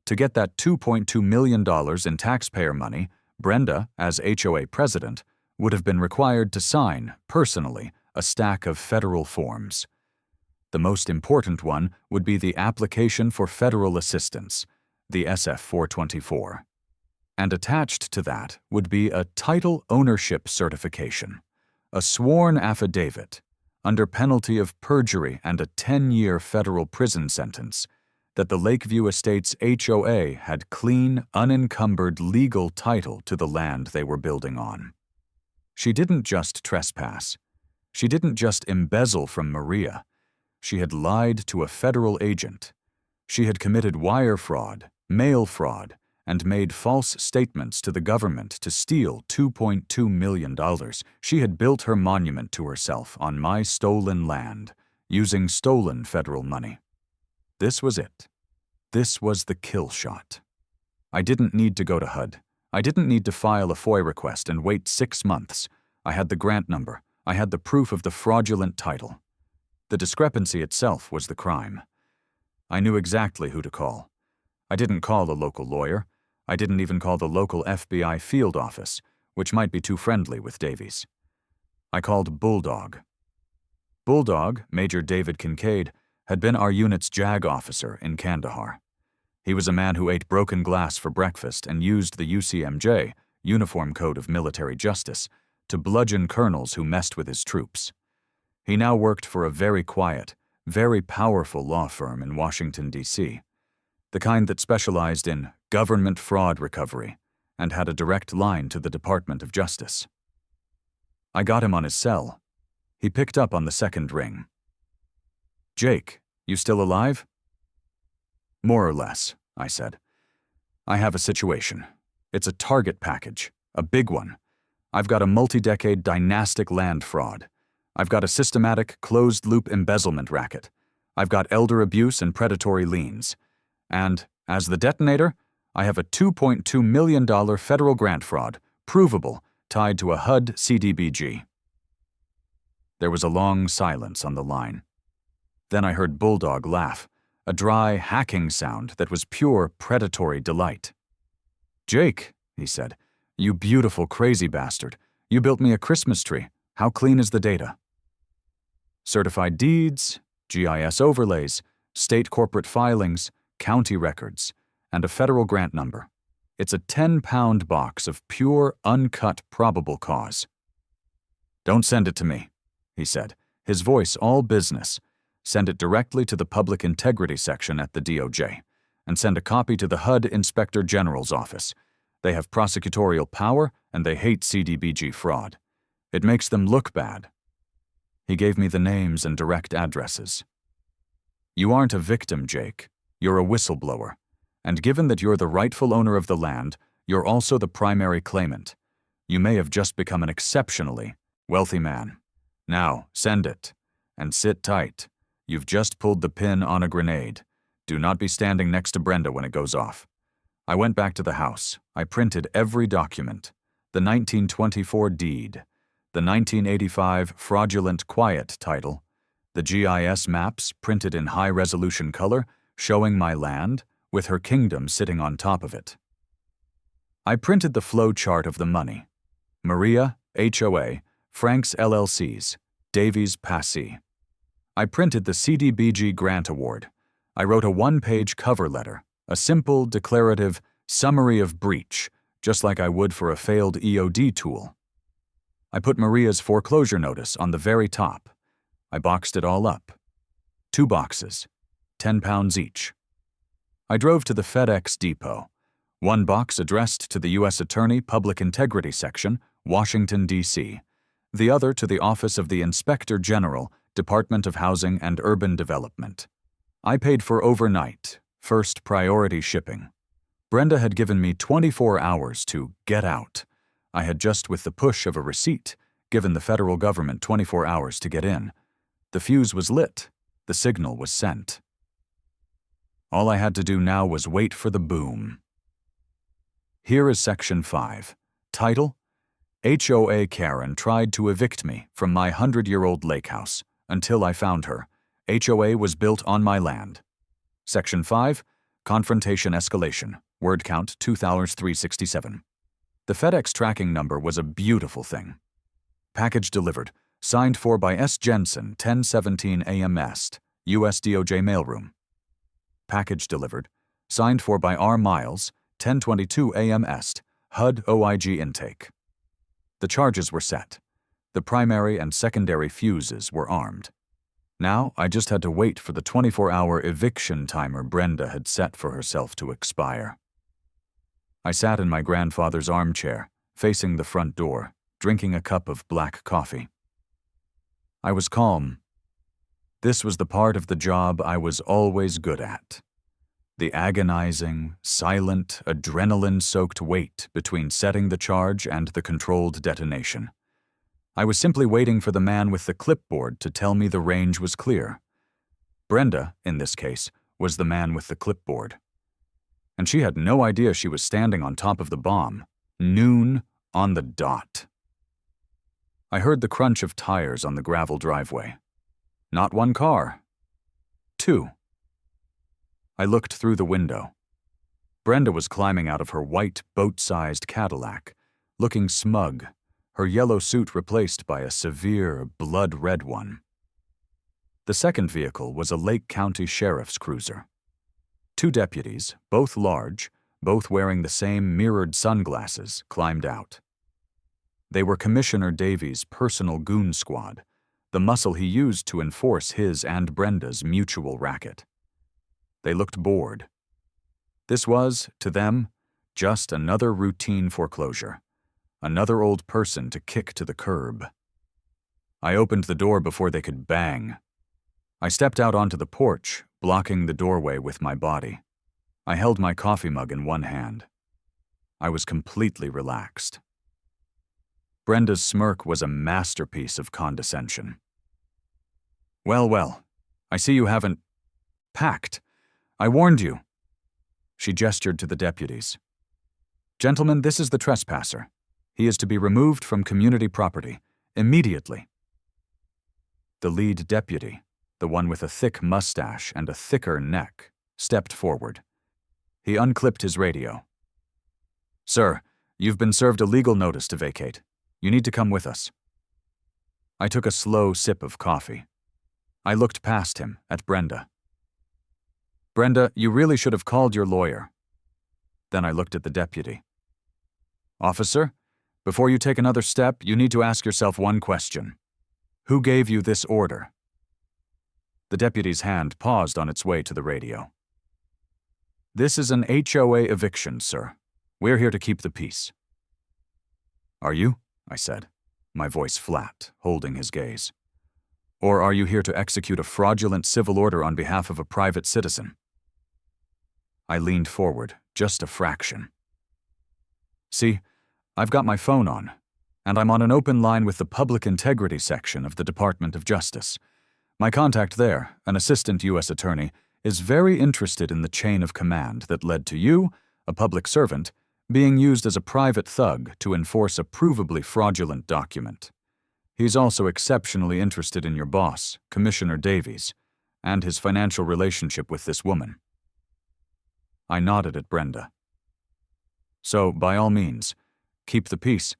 To get that $2.2 million in taxpayer money, Brenda, as HOA President, would have been required to sign, personally, a stack of federal forms. The most important one would be the application for federal assistance, the SF-424. And attached to that would be a title ownership certification, a sworn affidavit, under penalty of perjury and a 10-year federal prison sentence, that the Lakeview Estates HOA had clean, unencumbered legal title to the land they were building on. She didn't just trespass. She didn't just embezzle from Maria. She had lied to a federal agent. She had committed wire fraud, mail fraud, and made false statements to the government to steal $2.2 million. She had built her monument to herself on my stolen land, using stolen federal money. This was it. This was the kill shot. I didn't need to go to HUD. I didn't need to file a FOIA request and wait 6 months. I had the grant number. I had the proof of the fraudulent title. The discrepancy itself was the crime. I knew exactly who to call. I didn't call a local lawyer. I didn't even call the local FBI field office, which might be too friendly with Davies. I called Bulldog. Bulldog, Major David Kincaid, had been our unit's JAG officer in Kandahar. He was a man who ate broken glass for breakfast and used the UCMJ, Uniform Code of Military Justice, to bludgeon colonels who messed with his troops. He now worked for a very quiet, very powerful law firm in Washington, D.C., the kind that specialized in government fraud recovery and had a direct line to the Department of Justice. I got him on his cell. He picked up on the second ring. "Jake, you still alive?" "More or less," I said. "I have a situation. It's a target package, a big one. I've got a multi-decade dynastic land fraud. I've got a systematic, closed-loop embezzlement racket. I've got elder abuse and predatory liens. And, as the detonator, I have a $2.2 million federal grant fraud, provable, tied to a HUD CDBG." There was a long silence on the line. Then I heard Bulldog laugh, a dry, hacking sound that was pure predatory delight. "Jake," he said, "you beautiful crazy bastard, You built me a Christmas tree. How clean is the data? Certified deeds, GIS overlays, state corporate filings, county records, and a federal grant number. It's a 10-pound box of pure, uncut probable cause. Don't send it to me, he said, his voice all business. Send it directly to the Public Integrity section at the DOJ, and send a copy to the HUD Inspector General's office. They have prosecutorial power, and they hate CDBG fraud. It makes them look bad. He gave me the names and direct addresses. You aren't a victim, Jake. You're a whistleblower. And given that you're the rightful owner of the land, you're also the primary claimant. You may have just become an exceptionally wealthy man. Now, send it. And sit tight. You've just pulled the pin on a grenade. Do not be standing next to Brenda when it goes off. I went back to the house. I printed every document. The 1924 deed. The 1985 fraudulent quiet title. The GIS maps printed in high-resolution color showing my land with her kingdom sitting on top of it. I printed the flow chart of the money. Maria, HOA, Frank's LLCs, Davies Passy. I printed the CDBG grant award. I wrote a one-page cover letter, a simple, declarative summary of breach, just like I would for a failed EOD tool. I put Maria's foreclosure notice on the very top. I boxed it all up. 2 boxes, 10 pounds each. I drove to the FedEx depot. 1 box addressed to the U.S. Attorney Public Integrity Section, Washington, D.C. The other to the Office of the Inspector General, Department of Housing and Urban Development. I paid for overnight, first priority shipping. Brenda had given me 24 hours to get out. I had just, with the push of a receipt, given the federal government 24 hours to get in. The fuse was lit. The signal was sent. All I had to do now was wait for the boom. Here is Section 5. Title: HOA Karen tried to evict me from my 100-year-old lake house until I found her. HOA was built on my land. Section 5. Confrontation escalation. Word count 2,367. The FedEx tracking number was a beautiful thing. Package delivered. Signed for by S. Jensen, 10:17 a.m. Est, U.S. DOJ mailroom. Package delivered. Signed for by R. Miles, 10:22 a.m. Est, HUD OIG intake. The charges were set. The primary and secondary fuses were armed. Now I just had to wait for the 24-hour eviction timer Brenda had set for herself to expire. I sat in my grandfather's armchair, facing the front door, drinking a cup of black coffee. I was calm. This was the part of the job I was always good at. The agonizing, silent, adrenaline-soaked wait between setting the charge and the controlled detonation. I was simply waiting for the man with the clipboard to tell me the range was clear. Brenda, in this case, was the man with the clipboard. And she had no idea she was standing on top of the bomb. Noon on the dot. I heard the crunch of tires on the gravel driveway. Not 1 car. 2. I looked through the window. Brenda was climbing out of her white, boat-sized Cadillac, looking smug, her yellow suit replaced by a severe, blood-red one. The second vehicle was a Lake County Sheriff's cruiser. 2 deputies, both large, both wearing the same mirrored sunglasses, climbed out. They were Commissioner Davies' personal goon squad, the muscle he used to enforce his and Brenda's mutual racket. They looked bored. This was, to them, just another routine foreclosure, another old person to kick to the curb. I opened the door before they could bang. I stepped out onto the porch, blocking the doorway with my body. I held my coffee mug in one hand. I was completely relaxed. Brenda's smirk was a masterpiece of condescension. Well, I see you haven't packed. I warned you. She gestured to the deputies. Gentlemen, this is the trespasser. He is to be removed from community property, immediately. The lead deputy, the one with a thick mustache and a thicker neck, stepped forward. He unclipped his radio. Sir, you've been served a legal notice to vacate. You need to come with us." I took a slow sip of coffee. I looked past him at Brenda. "Brenda, you really should have called your lawyer." Then I looked at the deputy. "Officer, before you take another step, you need to ask yourself one question. Who gave you this order?" The deputy's hand paused on its way to the radio. "This is an HOA eviction, sir. We're here to keep the peace." "Are you?" I said, my voice flat, holding his gaze. "Or are you here to execute a fraudulent civil order on behalf of a private citizen?" I leaned forward, just a fraction. "See, I've got my phone on, and I'm on an open line with the Public Integrity section of the Department of Justice. My contact there, an assistant U.S. attorney, is very interested in the chain of command that led to you, a public servant, being used as a private thug to enforce a provably fraudulent document. He's also exceptionally interested in your boss, Commissioner Davies, and his financial relationship with this woman." I nodded at Brenda. "So, by all means, keep the peace,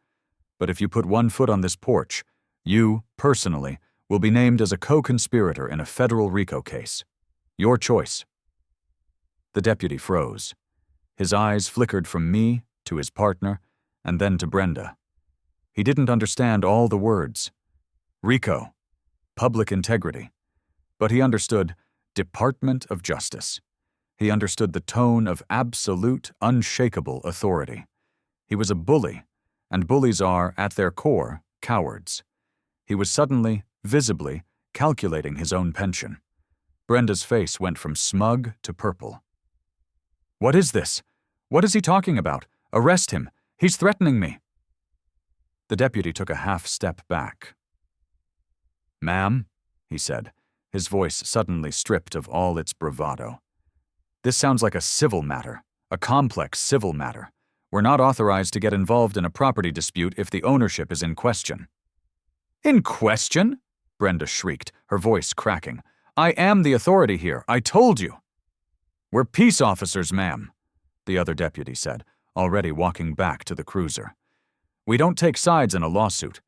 but if you put one foot on this porch, you, personally, will be named as a co-conspirator in a federal RICO case. Your choice." The deputy froze. His eyes flickered from me to his partner and then to Brenda. He didn't understand all the words. RICO, public integrity. But he understood Department of Justice. He understood the tone of absolute, unshakable authority. He was a bully, and bullies are, at their core, cowards. He was suddenly, visibly, calculating his own pension. Brenda's face went from smug to purple. "What is this? What is he talking about? Arrest him. He's threatening me." The deputy took a half step back. "Ma'am," he said, his voice suddenly stripped of all its bravado. "This sounds like a civil matter, a complex civil matter. We're not authorized to get involved in a property dispute if the ownership is in question." "In question?" Brenda shrieked, her voice cracking. "I am the authority here. I told you." "We're peace officers, ma'am," the other deputy said, already walking back to the cruiser. "We don't take sides in a lawsuit.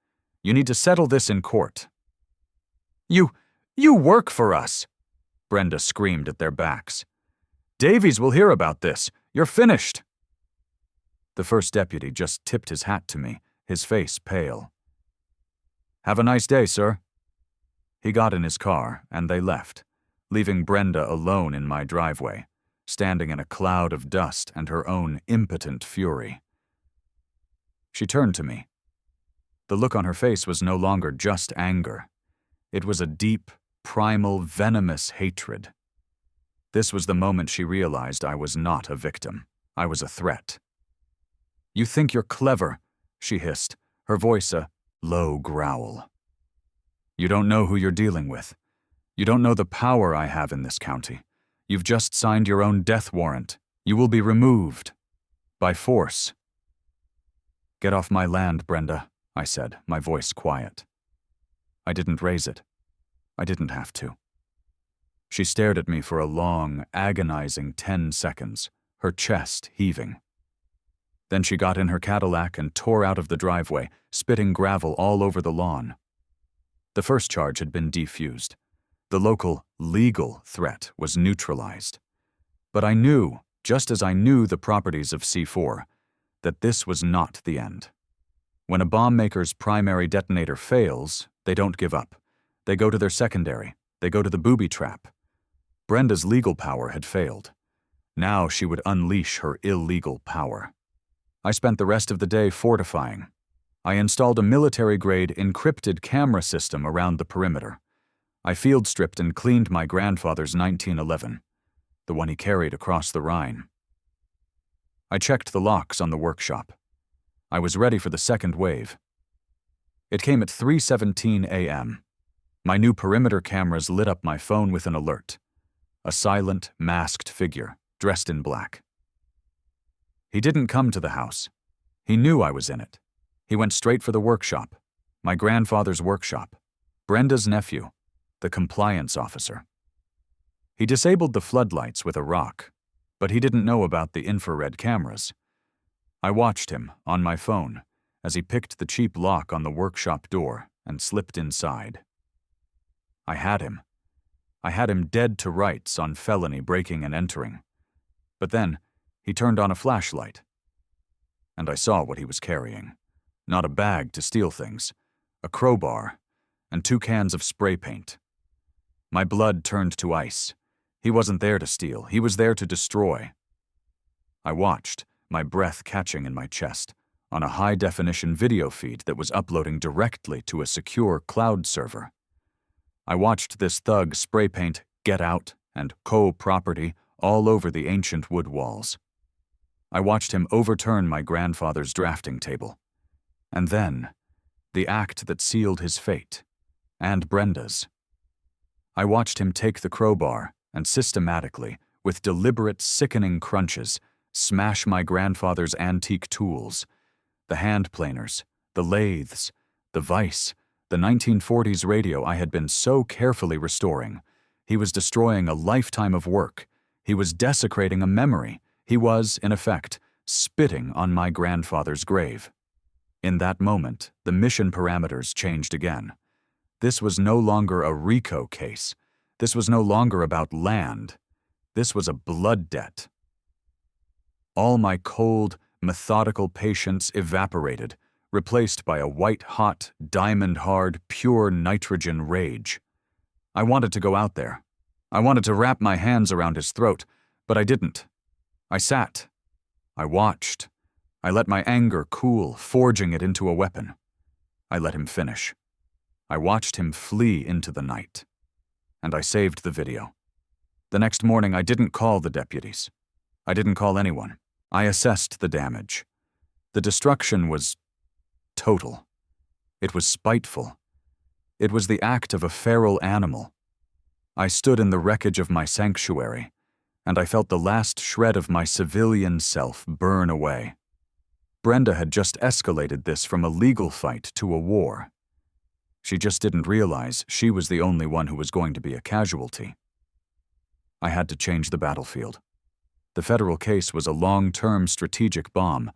You need to settle this in court." You work for us," Brenda screamed at their backs. "Davies will hear about this. You're finished." The first deputy just tipped his hat to me, his face pale. "Have a nice day, sir." He got in his car, and they left, leaving Brenda alone in my driveway, standing in a cloud of dust and her own impotent fury. She turned to me. The look on her face was no longer just anger. It was a deep, primal, venomous hatred. This was the moment she realized I was not a victim. I was a threat. "You think you're clever," she hissed, her voice a low growl. "You don't know who you're dealing with. You don't know the power I have in this county. You've just signed your own death warrant. You will be removed. By force." "Get off my land, Brenda," I said, my voice quiet. I didn't raise it. I didn't have to. She stared at me for a long, agonizing 10 seconds, her chest heaving. Then she got in her Cadillac and tore out of the driveway, spitting gravel all over the lawn. The first charge had been defused. The local, legal threat was neutralized. But I knew, just as I knew the properties of C4, that this was not the end. When a bomb maker's primary detonator fails, they don't give up. They go to their secondary. They go to the booby trap. Brenda's legal power had failed. Now she would unleash her illegal power. I spent the rest of the day fortifying. I installed a military-grade encrypted camera system around the perimeter. I field-stripped and cleaned my grandfather's 1911, the one he carried across the Rhine. I checked the locks on the workshop. I was ready for the second wave. It came at 3:17 a.m. My new perimeter cameras lit up my phone with an alert. A silent, masked figure, dressed in black. He didn't come to the house. He knew I was in it. He went straight for the workshop, my grandfather's workshop, Brenda's nephew, the compliance officer. He disabled the floodlights with a rock, but he didn't know about the infrared cameras. I watched him, on my phone, as he picked the cheap lock on the workshop door and slipped inside. I had him. I had him dead to rights on felony breaking and entering. But then, he turned on a flashlight. And I saw what he was carrying. Not a bag to steal things, a crowbar, and 2 cans of spray paint. My blood turned to ice. He wasn't there to steal, he was there to destroy. I watched, my breath catching in my chest, on a high-definition video feed that was uploading directly to a secure cloud server. I watched this thug spray paint "Get Out" and "Co-Property" all over the ancient wood walls. I watched him overturn my grandfather's drafting table. And then, the act that sealed his fate, and Brenda's. I watched him take the crowbar and systematically, with deliberate, sickening crunches, smash my grandfather's antique tools, the hand planers, the lathes, the vise, the 1940s radio I had been so carefully restoring. He was destroying a lifetime of work. He was desecrating a memory. He was, in effect, spitting on my grandfather's grave. In that moment, the mission parameters changed again. This was no longer a RICO case. This was no longer about land. This was a blood debt. All my cold, methodical patience evaporated, replaced by a white-hot, diamond-hard, pure nitrogen rage. I wanted to go out there. I wanted to wrap my hands around his throat, but I didn't. I sat. I watched. I let my anger cool, forging it into a weapon. I let him finish. I watched him flee into the night. And I saved the video. The next morning, I didn't call the deputies. I didn't call anyone. I assessed the damage. The destruction was total. It was spiteful. It was the act of a feral animal. I stood in the wreckage of my sanctuary, and I felt the last shred of my civilian self burn away. Brenda had just escalated this from a legal fight to a war. She just didn't realize she was the only one who was going to be a casualty. I had to change the battlefield. The federal case was a long-term strategic bomb,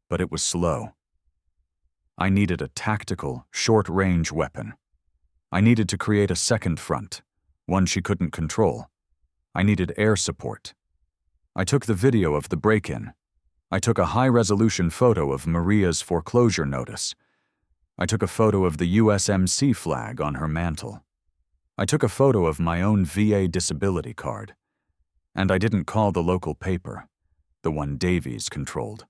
but it was slow. I needed a tactical, short-range weapon. I needed to create a second front, one she couldn't control. I needed air support. I took the video of the break-in. I took a high-resolution photo of Maria's foreclosure notice. I took a photo of the USMC flag on her mantle. I took a photo of my own VA disability card. And I didn't call the local paper, the one Davies controlled.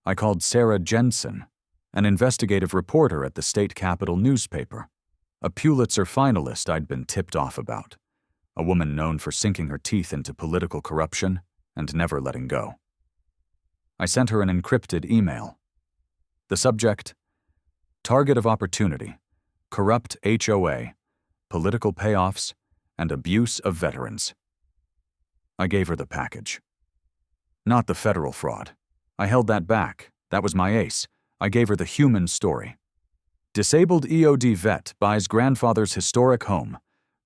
I called Sarah Jensen, an investigative reporter at the state capitol newspaper, a Pulitzer finalist I'd been tipped off about, a woman known for sinking her teeth into political corruption and never letting go. I sent her an encrypted email. The subject: Target of Opportunity, Corrupt HOA, Political Payoffs, and Abuse of Veterans. I gave her the package. Not the federal fraud. I held that back. That was my ace. I gave her the human story. Disabled EOD vet buys grandfather's historic home.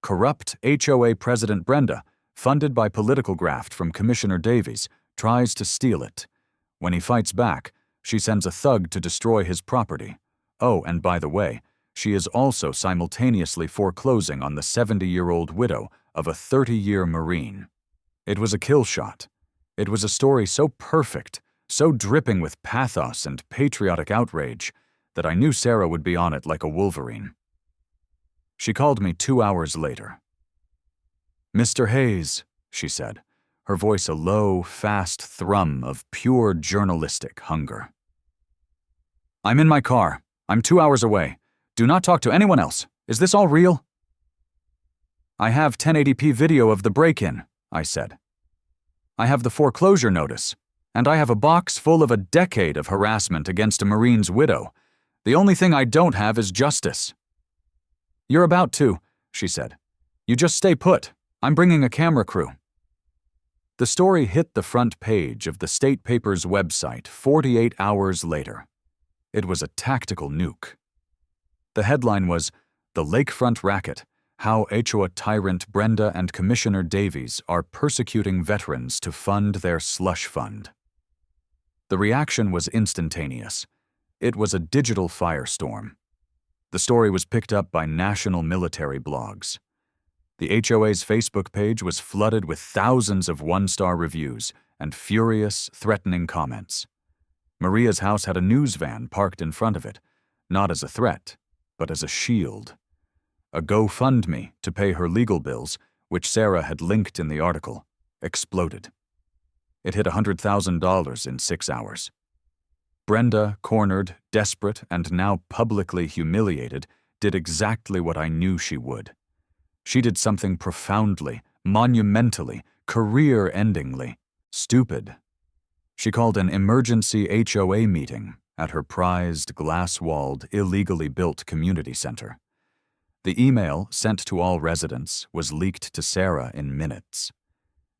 Corrupt HOA President Brenda, funded by political graft from Commissioner Davies, tries to steal it. When he fights back, she sends a thug to destroy his property. Oh, and by the way, she is also simultaneously foreclosing on the 70-year-old widow of a 30-year Marine. It was a kill shot. It was a story so perfect, so dripping with pathos and patriotic outrage, that I knew Sarah would be on it like a wolverine. She called me 2 hours later. "Mr. Hayes," she said, her voice a low, fast thrum of pure journalistic hunger. "I'm in my car. I'm 2 hours away. Do not talk to anyone else. Is this all real?" "I have 1080p video of the break-in," I said. "I have the foreclosure notice, and I have a box full of a decade of harassment against a Marine's widow. The only thing I don't have is justice." "You're about to," she said. "You just stay put. I'm bringing a camera crew." The story hit the front page of the state paper's website 48 hours later. It was a tactical nuke. The headline was, "The Lakefront Racket, How HOA Tyrant Brenda and Commissioner Davies Are Persecuting Veterans to Fund Their Slush Fund." The reaction was instantaneous. It was a digital firestorm. The story was picked up by national military blogs. The HOA's Facebook page was flooded with thousands of one-star reviews and furious, threatening comments. Maria's house had a news van parked in front of it, not as a threat, but as a shield. A GoFundMe to pay her legal bills, which Sarah had linked in the article, exploded. It hit $100,000 in 6 hours. Brenda, cornered, desperate, and now publicly humiliated, did exactly what I knew she would. She did something profoundly, monumentally, career-endingly stupid. She called an emergency HOA meeting at her prized, glass-walled, illegally built community center. The email, sent to all residents, was leaked to Sarah in minutes.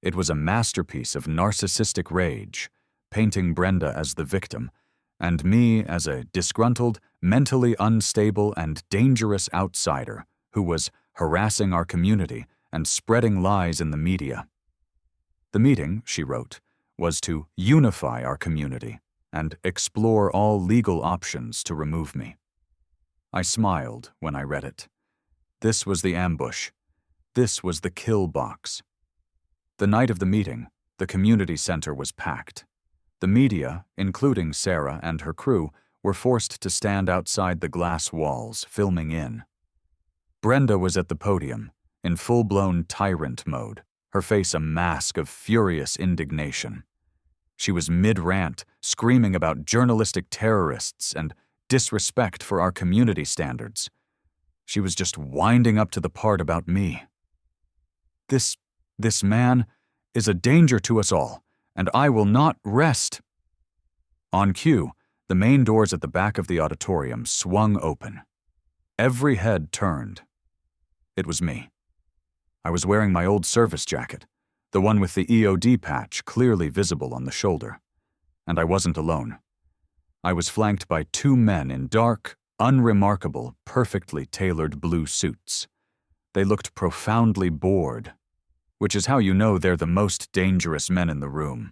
It was a masterpiece of narcissistic rage, painting Brenda as the victim, and me as a disgruntled, mentally unstable, and dangerous outsider who was harassing our community and spreading lies in the media. The meeting, she wrote, was to unify our community and explore all legal options to remove me. I smiled when I read it. This was the ambush. This was the kill box. The night of the meeting, the community center was packed. The media, including Sarah and her crew, were forced to stand outside the glass walls, filming in. Brenda was at the podium, in full-blown tyrant mode, her face a mask of furious indignation. She was mid-rant, screaming about journalistic terrorists and disrespect for our community standards. She was just winding up to the part about me. This man is a danger to us all, and I will not rest. On cue, the main doors at the back of the auditorium swung open. Every head turned. It was me. I was wearing my old service jacket, the one with the EOD patch clearly visible on the shoulder. And I wasn't alone. I was flanked by 2 men in dark, unremarkable, perfectly tailored blue suits. They looked profoundly bored, which is how you know they're the most dangerous men in the room.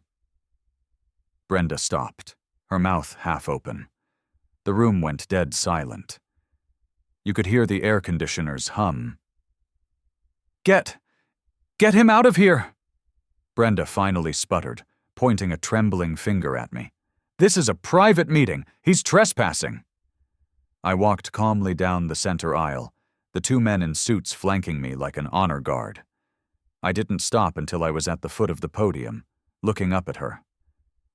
Brenda stopped, her mouth half open. The room went dead silent. You could hear the air conditioners hum. Get him out of here!" Brenda finally sputtered, pointing a trembling finger at me. "This is a private meeting. He's trespassing." I walked calmly down the center aisle, the 2 men in suits flanking me like an honor guard. I didn't stop until I was at the foot of the podium, looking up at her.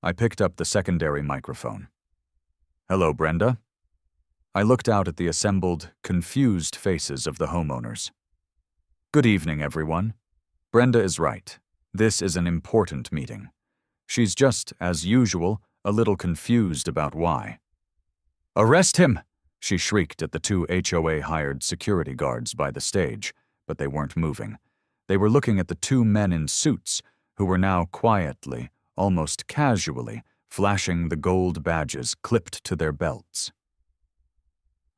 I picked up the secondary microphone. "Hello, Brenda." I looked out at the assembled, confused faces of the homeowners. "Good evening, everyone. Brenda is right. This is an important meeting. She's just, as usual, a little confused about why." "Arrest him!" she shrieked at the 2 HOA-hired security guards by the stage, but they weren't moving. They were looking at the 2 men in suits, who were now quietly, almost casually, flashing the gold badges clipped to their belts.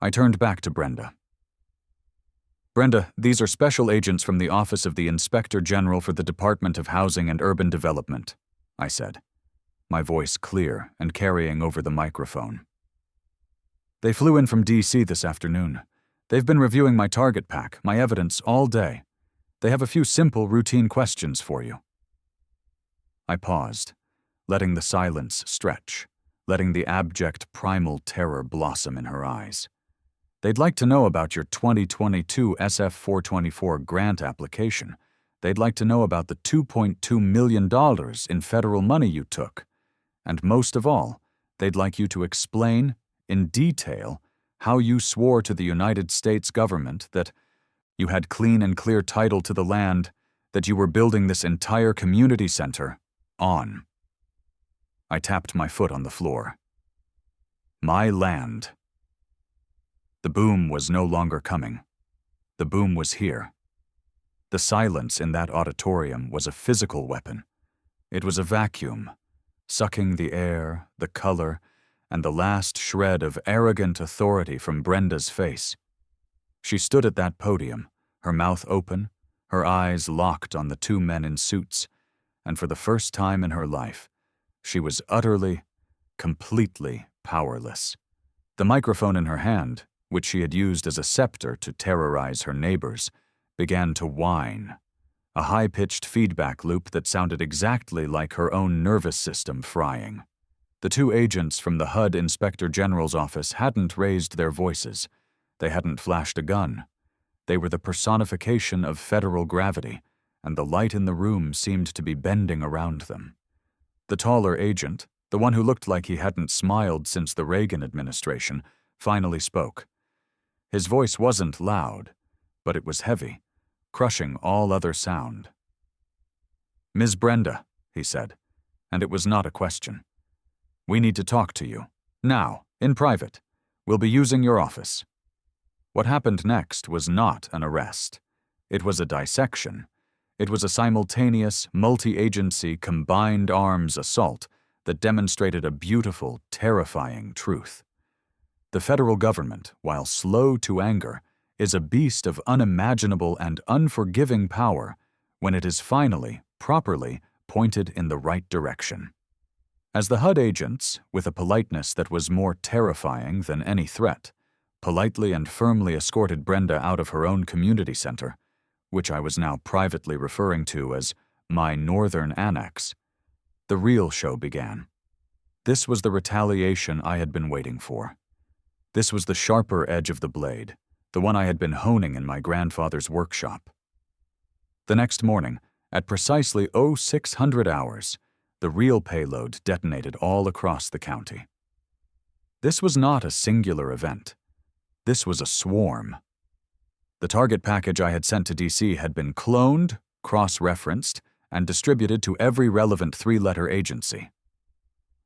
I turned back to Brenda. "Brenda, these are special agents from the Office of the Inspector General for the Department of Housing and Urban Development," I said, my voice clear and carrying over the microphone. "They flew in from D.C. this afternoon. They've been reviewing my target pack, my evidence, all day. They have a few simple, routine questions for you." I paused, letting the silence stretch, letting the abject primal terror blossom in her eyes. "They'd like to know about your 2022 SF-424 grant application. They'd like to know about the $2.2 million in federal money you took. And most of all, they'd like you to explain, in detail, how you swore to the United States government that you had clean and clear title to the land that you were building this entire community center on." I tapped my foot on the floor. My land. The boom was no longer coming. The boom was here. The silence in that auditorium was a physical weapon. It was a vacuum, sucking the air, the color, and the last shred of arrogant authority from Brenda's face. She stood at that podium, her mouth open, her eyes locked on the 2 men in suits, and for the first time in her life, she was utterly, completely powerless. The microphone in her hand, which she had used as a scepter to terrorize her neighbors, began to whine, a high-pitched feedback loop that sounded exactly like her own nervous system frying. The two agents from the HUD Inspector General's office hadn't raised their voices. They hadn't flashed a gun. They were the personification of federal gravity, and the light in the room seemed to be bending around them. The taller agent, the one who looked like he hadn't smiled since the Reagan administration, finally spoke. His voice wasn't loud, but it was heavy, crushing all other sound. "Ms. Brenda," he said, and it was not a question. "We need to talk to you. Now, in private. We'll be using your office." What happened next was not an arrest. It was a dissection. It was a simultaneous, multi-agency, combined arms assault that demonstrated a beautiful, terrifying truth. The federal government, while slow to anger, is a beast of unimaginable and unforgiving power when it is finally, properly, pointed in the right direction. As the HUD agents, with a politeness that was more terrifying than any threat, politely and firmly escorted Brenda out of her own community center, which I was now privately referring to as my northern annex, the real show began. This was the retaliation I had been waiting for. This was the sharper edge of the blade, the one I had been honing in my grandfather's workshop. The next morning, at precisely 0600 hours, the real payload detonated all across the county. This was not a singular event. This was a swarm. The target package I had sent to DC had been cloned, cross-referenced, and distributed to every relevant three-letter agency.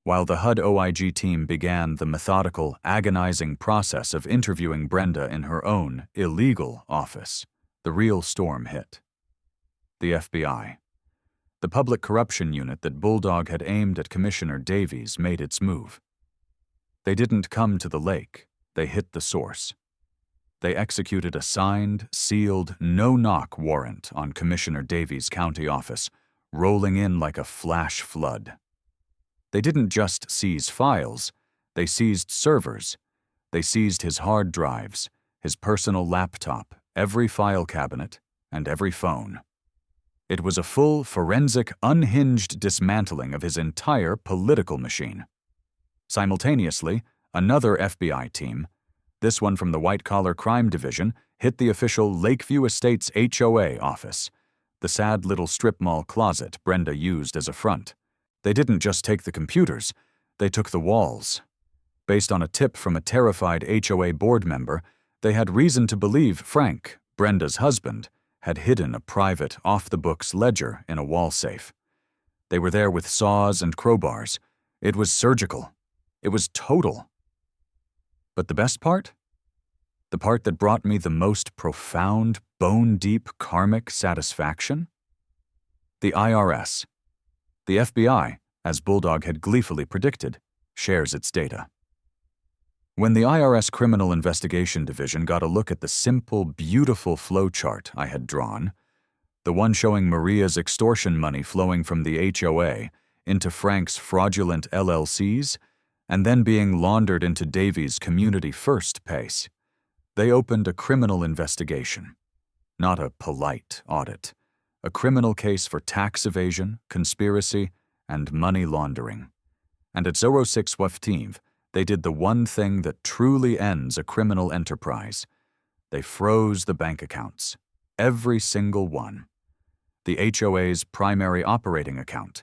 While the HUD OIG team began the methodical, agonizing process of interviewing Brenda in her own, illegal office, the real storm hit. The FBI. The public corruption unit that Bulldog had aimed at Commissioner Davies made its move. They didn't come to the lake, they hit the source. They executed a signed, sealed, no-knock warrant on Commissioner Davies' county office, rolling in like a flash flood. They didn't just seize files, they seized servers. They seized his hard drives, his personal laptop, every file cabinet, and every phone. It was a full, forensic, unhinged dismantling of his entire political machine. Simultaneously, another FBI team, this one from the White Collar Crime Division, hit the official Lakeview Estates HOA office, the sad little strip mall closet Brenda used as a front. They didn't just take the computers, they took the walls. Based on a tip from a terrified HOA board member, they had reason to believe Frank, Brenda's husband, had hidden a private, off-the-books ledger in a wall safe. They were there with saws and crowbars. It was surgical. It was total. But the best part? The part that brought me the most profound, bone-deep karmic satisfaction? The IRS. The FBI, as Bulldog had gleefully predicted, shares its data. When the IRS Criminal Investigation Division got a look at the simple, beautiful flowchart I had drawn, the one showing Maria's extortion money flowing from the HOA into Frank's fraudulent LLCs and then being laundered into Davies' Community First PACE, they opened a criminal investigation, not a polite audit, a criminal case for tax evasion, conspiracy, and money laundering. And at 0615, they did the one thing that truly ends a criminal enterprise. They froze the bank accounts, every single one. The HOA's primary operating account,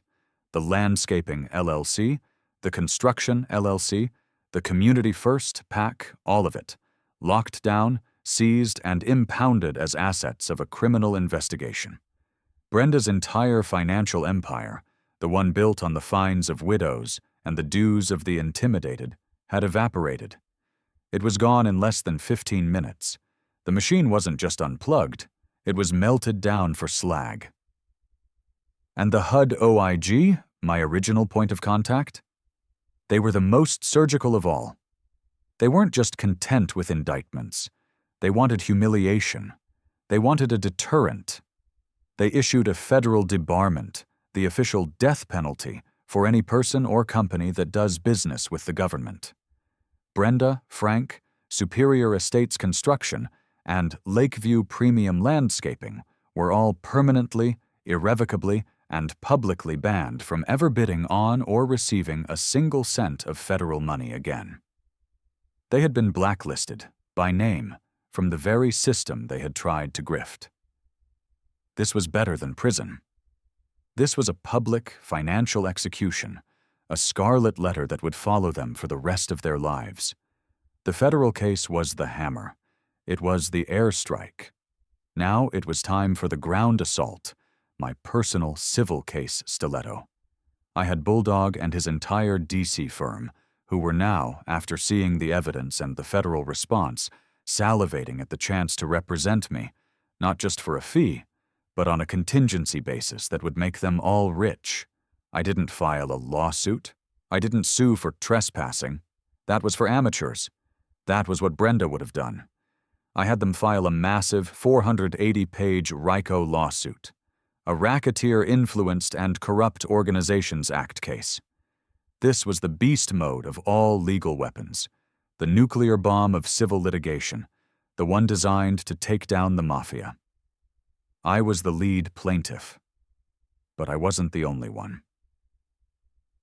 the Landscaping LLC, the Construction LLC, the Community First PAC, all of it, locked down, seized, and impounded as assets of a criminal investigation. Brenda's entire financial empire, the one built on the fines of widows and the dues of the intimidated, had evaporated. It was gone in less than 15 minutes. The machine wasn't just unplugged, it was melted down for slag. And the HUD OIG, my original point of contact? They were the most surgical of all. They weren't just content with indictments. They wanted humiliation. They wanted a deterrent. They issued a federal debarment, the official death penalty for any person or company that does business with the government. Brenda, Frank, Superior Estates Construction, and Lakeview Premium Landscaping were all permanently, irrevocably, and publicly banned from ever bidding on or receiving a single cent of federal money again. They had been blacklisted, by name, from the very system they had tried to grift. This was better than prison. This was a public, financial execution, a scarlet letter that would follow them for the rest of their lives. The federal case was the hammer. It was the airstrike. Now it was time for the ground assault, my personal civil case stiletto. I had Bulldog and his entire DC firm, who were now, after seeing the evidence and the federal response, salivating at the chance to represent me, not just for a fee, but on a contingency basis that would make them all rich. I didn't file a lawsuit. I didn't sue for trespassing. That was for amateurs. That was what Brenda would have done. I had them file a massive 480-page RICO lawsuit, a Racketeer-Influenced and Corrupt Organizations Act case. This was the beast mode of all legal weapons, the nuclear bomb of civil litigation, the one designed to take down the mafia. I was the lead plaintiff, but I wasn't the only one.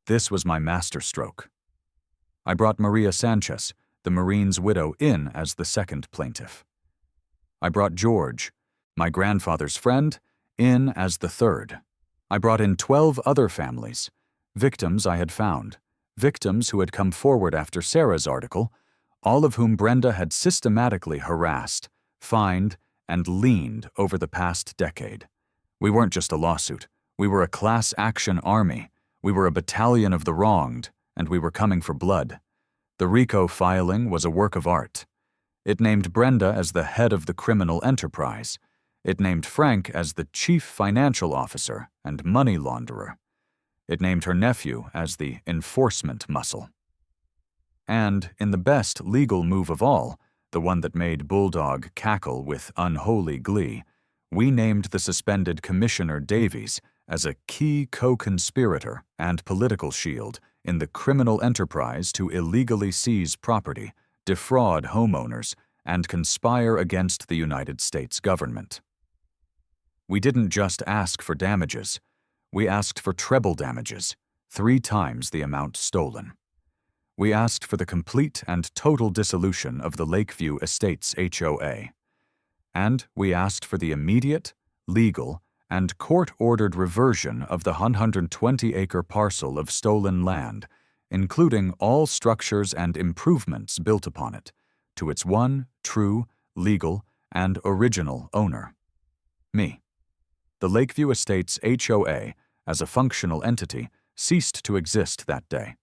This was my masterstroke. I brought Maria Sanchez, the Marine's widow, in as the second plaintiff. I brought George, my grandfather's friend, in as the third. I brought in 12 other families, victims I had found, victims who had come forward after Sarah's article, all of whom Brenda had systematically harassed, fined, and leaned over the past decade. We weren't just a lawsuit. We were a class action army. We were a battalion of the wronged, and we were coming for blood. The RICO filing was a work of art. It named Brenda as the head of the criminal enterprise. It named Frank as the chief financial officer and money launderer. It named her nephew as the enforcement muscle. And, in the best legal move of all, the one that made Bulldog cackle with unholy glee, we named the suspended Commissioner Davies as a key co-conspirator and political shield in the criminal enterprise to illegally seize property, defraud homeowners, and conspire against the United States government. We didn't just ask for damages. We asked for treble damages, 3 times the amount stolen. We asked for the complete and total dissolution of the Lakeview Estates HOA. And we asked for the immediate, legal, and court-ordered reversion of the 120-acre parcel of stolen land, including all structures and improvements built upon it, to its one true, legal, and original owner: me. The Lakeview Estates HOA, as a functional entity, ceased to exist that day.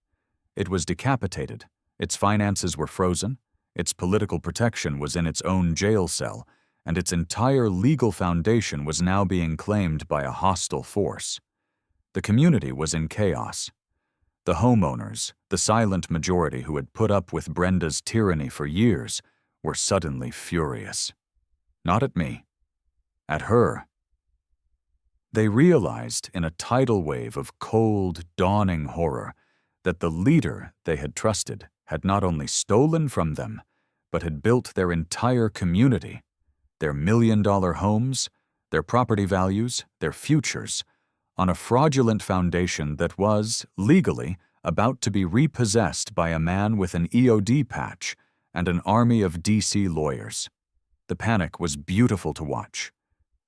It was decapitated, its finances were frozen, its political protection was in its own jail cell, and its entire legal foundation was now being claimed by a hostile force. The community was in chaos. The homeowners, the silent majority who had put up with Brenda's tyranny for years, were suddenly furious. Not at me. At her. They realized in a tidal wave of cold, dawning horror that the leader they had trusted had not only stolen from them, but had built their entire community, their million-dollar homes, their property values, their futures, on a fraudulent foundation that was, legally, about to be repossessed by a man with an EOD patch and an army of DC lawyers. The panic was beautiful to watch.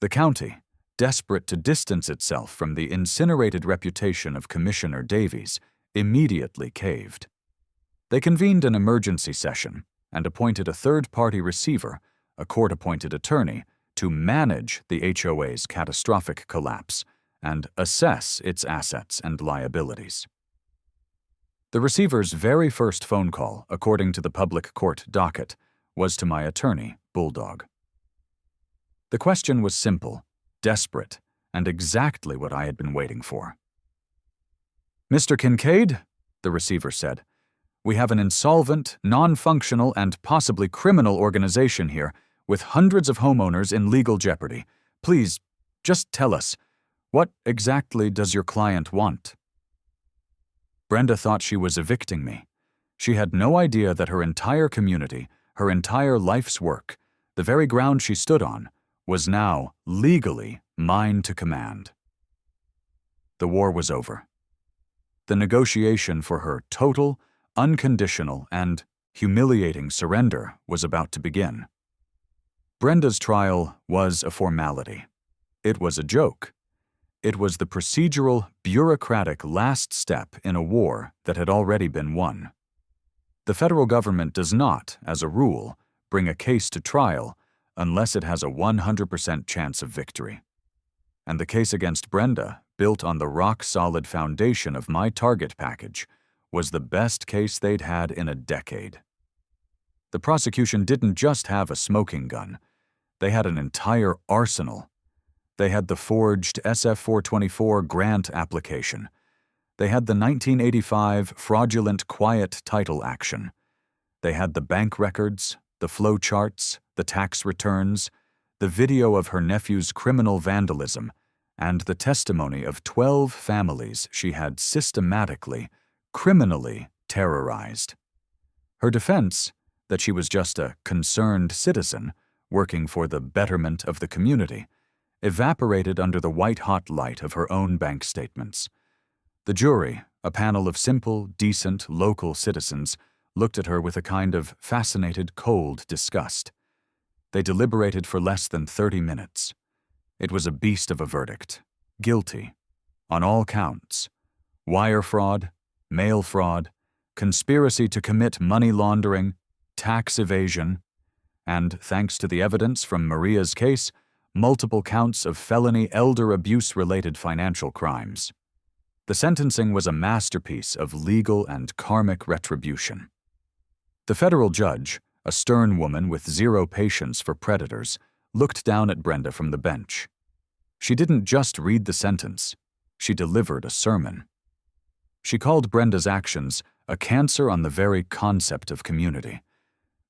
The county, desperate to distance itself from the incinerated reputation of Commissioner Davies, immediately caved. They convened an emergency session and appointed a third-party receiver, a court-appointed attorney, to manage the HOA's catastrophic collapse and assess its assets and liabilities. The receiver's very first phone call, according to the public court docket, was to my attorney, Bulldog. The question was simple, desperate, and exactly what I had been waiting for. "Mr. Kincaid," the receiver said, "we have an insolvent, non-functional, and possibly criminal organization here with hundreds of homeowners in legal jeopardy. Please, just tell us, what exactly does your client want?" Brenda thought she was evicting me. She had no idea that her entire community, her entire life's work, the very ground she stood on, was now legally mine to command. The war was over. The negotiation for her total, unconditional, and humiliating surrender was about to begin. Brenda's trial was a formality. It was a joke. It was the procedural, bureaucratic last step in a war that had already been won. The federal government does not, as a rule, bring a case to trial unless it has a 100% chance of victory. And the case against Brenda, built on the rock-solid foundation of my target package, was the best case they'd had in a decade. The prosecution didn't just have a smoking gun. They had an entire arsenal. They had the forged SF-424 grant application. They had the 1985 fraudulent quiet title action. They had the bank records, the flow charts, the tax returns, the video of her nephew's criminal vandalism, and the testimony of 12 families she had systematically, criminally terrorized. Her defense, that she was just a concerned citizen working for the betterment of the community, evaporated under the white-hot light of her own bank statements. The jury, a panel of simple, decent, local citizens, looked at her with a kind of fascinated, cold disgust. They deliberated for less than 30 minutes. It was a beast of a verdict. Guilty. On all counts. Wire fraud, mail fraud, conspiracy to commit money laundering, tax evasion, and, thanks to the evidence from Maria's case, multiple counts of felony elder abuse-related financial crimes. The sentencing was a masterpiece of legal and karmic retribution. The federal judge, a stern woman with zero patience for predators, looked down at Brenda from the bench. She didn't just read the sentence, she delivered a sermon. She called Brenda's actions a cancer on the very concept of community.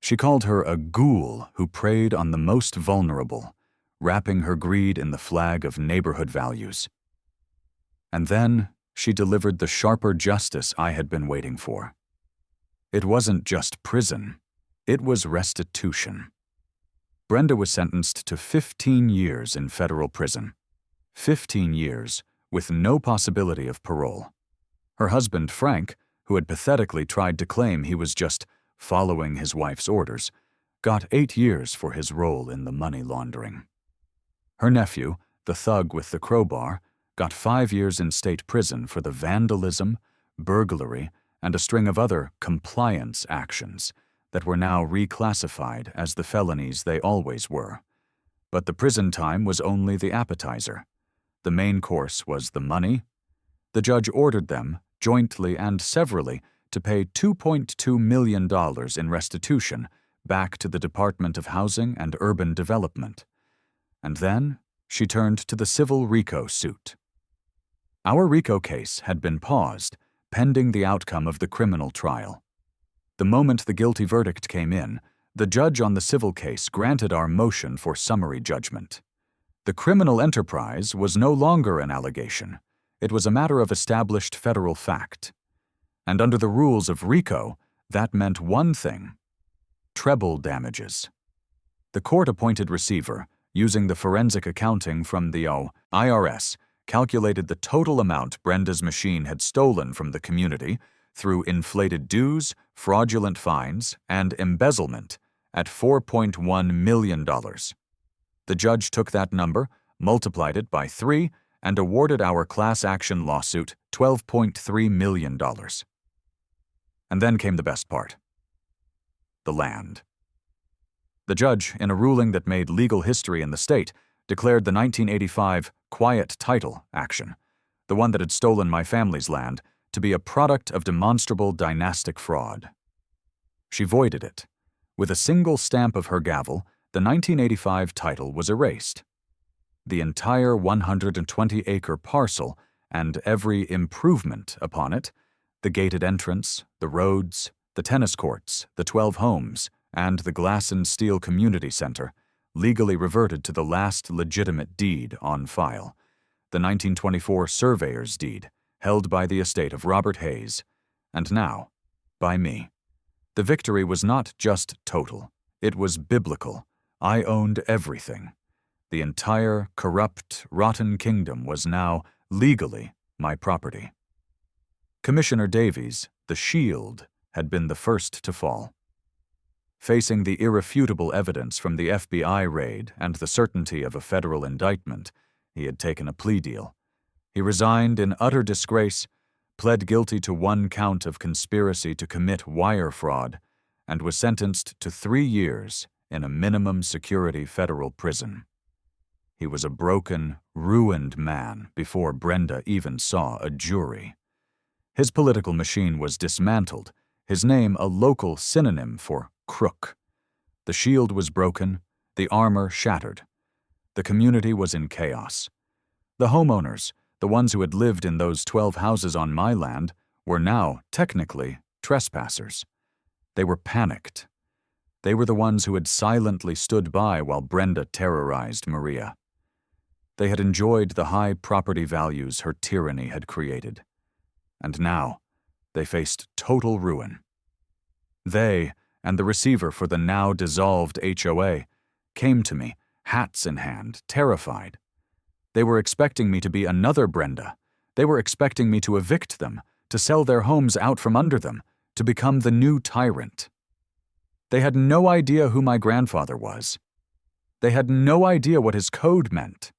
She called her a ghoul who preyed on the most vulnerable, wrapping her greed in the flag of neighborhood values. And then she delivered the sharper justice I had been waiting for. It wasn't just prison, it was restitution. Brenda was sentenced to 15 years in federal prison. 15 years, with no possibility of parole. Her husband, Frank, who had pathetically tried to claim he was just following his wife's orders, got 8 years for his role in the money laundering. Her nephew, the thug with the crowbar, got 5 years in state prison for the vandalism, burglary, and a string of other compliance actions that were now reclassified as the felonies they always were. But the prison time was only the appetizer. The main course was the money. The judge ordered them, jointly and severally, to pay $2.2 million in restitution back to the Department of Housing and Urban Development. And then she turned to the civil RICO suit. Our RICO case had been paused, pending the outcome of the criminal trial. The moment the guilty verdict came in, the judge on the civil case granted our motion for summary judgment. The criminal enterprise was no longer an allegation. It was a matter of established federal fact. And under the rules of RICO, that meant one thing: treble damages. The court-appointed receiver, using the forensic accounting from the IRS, calculated the total amount Brenda's machine had stolen from the community through inflated dues, fraudulent fines, and embezzlement at $4.1 million. The judge took that number, multiplied it by 3, and awarded our class action lawsuit $12.3 million. And then came the best part: the land. The judge, in a ruling that made legal history in the state, declared the 1985 quiet title action, the one that had stolen my family's land, to be a product of demonstrable dynastic fraud. She voided it. With a single stamp of her gavel, the 1985 title was erased. The entire 120-acre parcel and every improvement upon it, the gated entrance, the roads, the tennis courts, the 12 homes, and the Glass and Steel Community Center, legally reverted to the last legitimate deed on file, the 1924 surveyor's deed, held by the estate of Robert Hayes, and now by me. The victory was not just total, it was biblical. I owned everything. The entire corrupt, rotten kingdom was now, legally, my property. Commissioner Davies, the Shield, had been the first to fall. Facing the irrefutable evidence from the FBI raid and the certainty of a federal indictment, he had taken a plea deal. He resigned in utter disgrace, pled guilty to 1 count of conspiracy to commit wire fraud, and was sentenced to 3 years in a minimum security federal prison. He was a broken, ruined man before Brenda even saw a jury. His political machine was dismantled, his name a local synonym for crook. The shield was broken, the armor shattered. The community was in chaos. The homeowners, the ones who had lived in those 12 houses on my land, were now, technically, trespassers. They were panicked. They were the ones who had silently stood by while Brenda terrorized Maria. They had enjoyed the high property values her tyranny had created. And now, they faced total ruin. They, and the receiver for the now dissolved HOA, came to me, hats in hand, terrified. They were expecting me to be another Brenda. They were expecting me to evict them, to sell their homes out from under them, to become the new tyrant. They had no idea who my grandfather was. They had no idea what his code meant.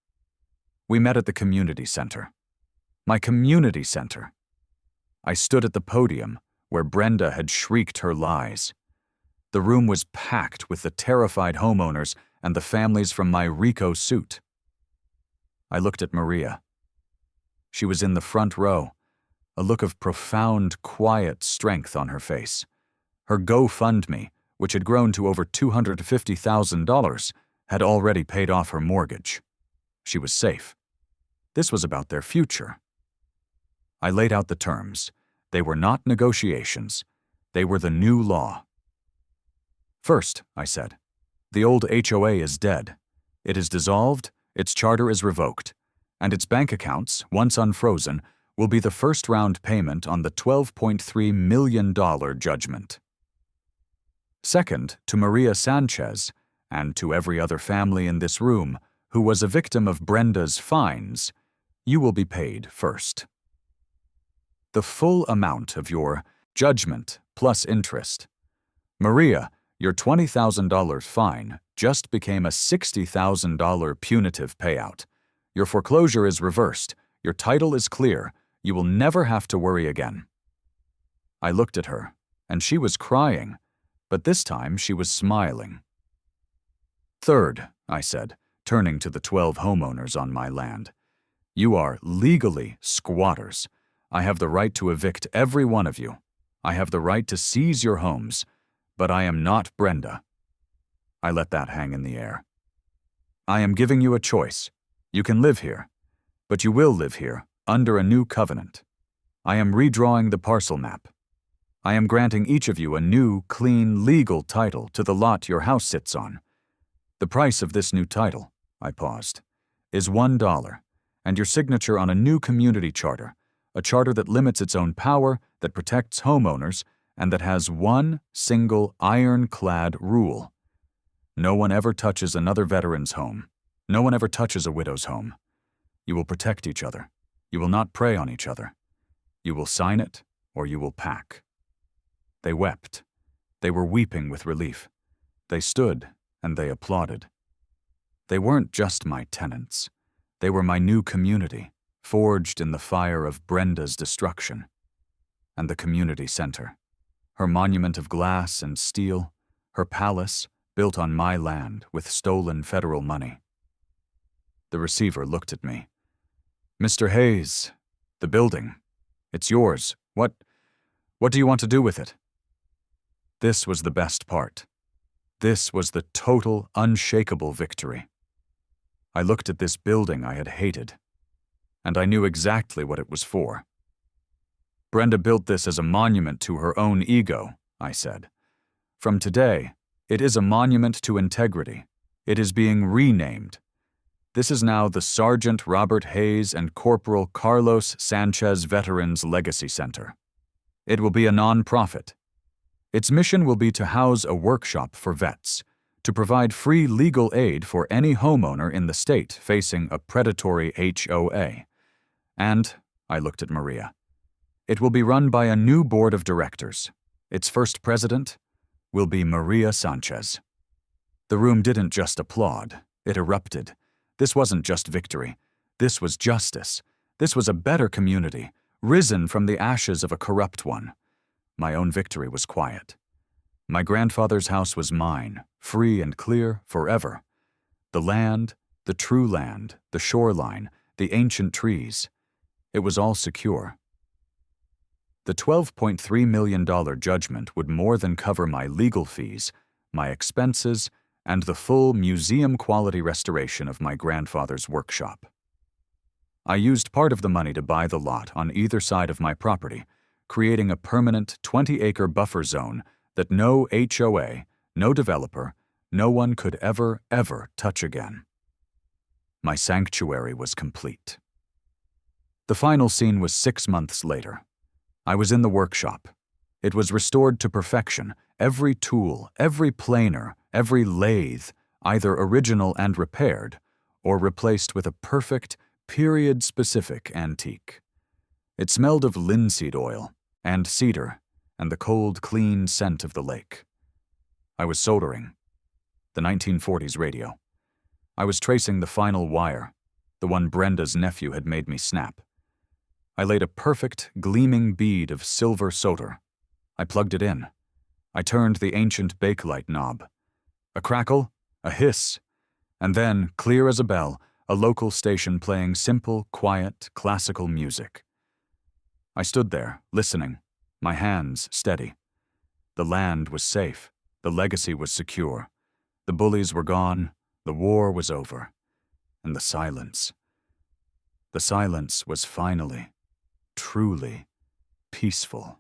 We met at the community center. My community center. I stood at the podium where Brenda had shrieked her lies. The room was packed with the terrified homeowners and the families from my RICO suit. I looked at Maria. She was in the front row, a look of profound, quiet strength on her face. Her GoFundMe, which had grown to over $250,000, had already paid off her mortgage. She was safe. This was about their future. I laid out the terms. They were not negotiations. They were the new law. First, I said, the old HOA is dead. It is dissolved, its charter is revoked, and its bank accounts, once unfrozen, will be the first-round payment on the $12.3 million judgment. Second, to Maria Sanchez, and to every other family in this room who was a victim of Brenda's fines, you will be paid first. The full amount of your judgment plus interest. Maria, your $20,000 fine just became a $60,000 punitive payout. Your foreclosure is reversed. Your title is clear. You will never have to worry again. I looked at her, and she was crying, but this time she was smiling. Third, I said, turning to the 12 homeowners on my land, you are legally squatters. I have the right to evict every one of you. I have the right to seize your homes, but I am not Brenda. I let that hang in the air. I am giving you a choice. You can live here, but you will live here under a new covenant. I am redrawing the parcel map. I am granting each of you a new, clean, legal title to the lot your house sits on. The price of this new title, I paused, is $1, and your signature on a new community charter, a charter that limits its own power, that protects homeowners, and that has one single ironclad rule. No one ever touches another veteran's home. No one ever touches a widow's home. You will protect each other. You will not prey on each other. You will sign it, or you will pack. They wept. They were weeping with relief. They stood, and they applauded. They weren't just my tenants. They were my new community, forged in the fire of Brenda's destruction. And the community center, her monument of glass and steel, her palace built on my land with stolen federal money. The receiver looked at me. Mr. Hayes, the building, it's yours. What do you want to do with it? This was the best part. This was the total, unshakable victory. I looked at this building I had hated, and I knew exactly what it was for. Brenda built this as a monument to her own ego, I said. From today, it is a monument to integrity. It is being renamed. This is now the Sergeant Robert Hayes and Corporal Carlos Sanchez Veterans Legacy Center. It will be a non-profit. Its mission will be to house a workshop for vets, to provide free legal aid for any homeowner in the state facing a predatory HOA. And, I looked at Maria, it will be run by a new board of directors. Its first president will be Maria Sanchez. The room didn't just applaud, it erupted. This wasn't just victory. This was justice. This was a better community, risen from the ashes of a corrupt one. My own victory was quiet. My grandfather's house was mine, free and clear forever. The land, the true land, the shoreline, the ancient trees. It was all secure. The $12.3 million judgment would more than cover my legal fees, my expenses, and the full museum-quality restoration of my grandfather's workshop. I used part of the money to buy the lot on either side of my property, creating a permanent 20-acre buffer zone that no HOA, no developer, no one could ever touch again. My sanctuary was complete. The final scene was 6 months later. I was in the workshop. It was restored to perfection, every tool, every planer, every lathe, either original and repaired, or replaced with a perfect, period-specific antique. It smelled of linseed oil and cedar and the cold, clean scent of the lake. I was soldering. The 1940s radio. I was tracing the final wire, the one Brenda's nephew had made me snap. I laid a perfect, gleaming bead of silver solder. I plugged it in. I turned the ancient Bakelite knob. A crackle, a hiss, and then, clear as a bell, a local station playing simple, quiet, classical music. I stood there, listening, my hands steady. The land was safe. The legacy was secure. The bullies were gone. The war was over. And the silence. The silence was finally, truly peaceful.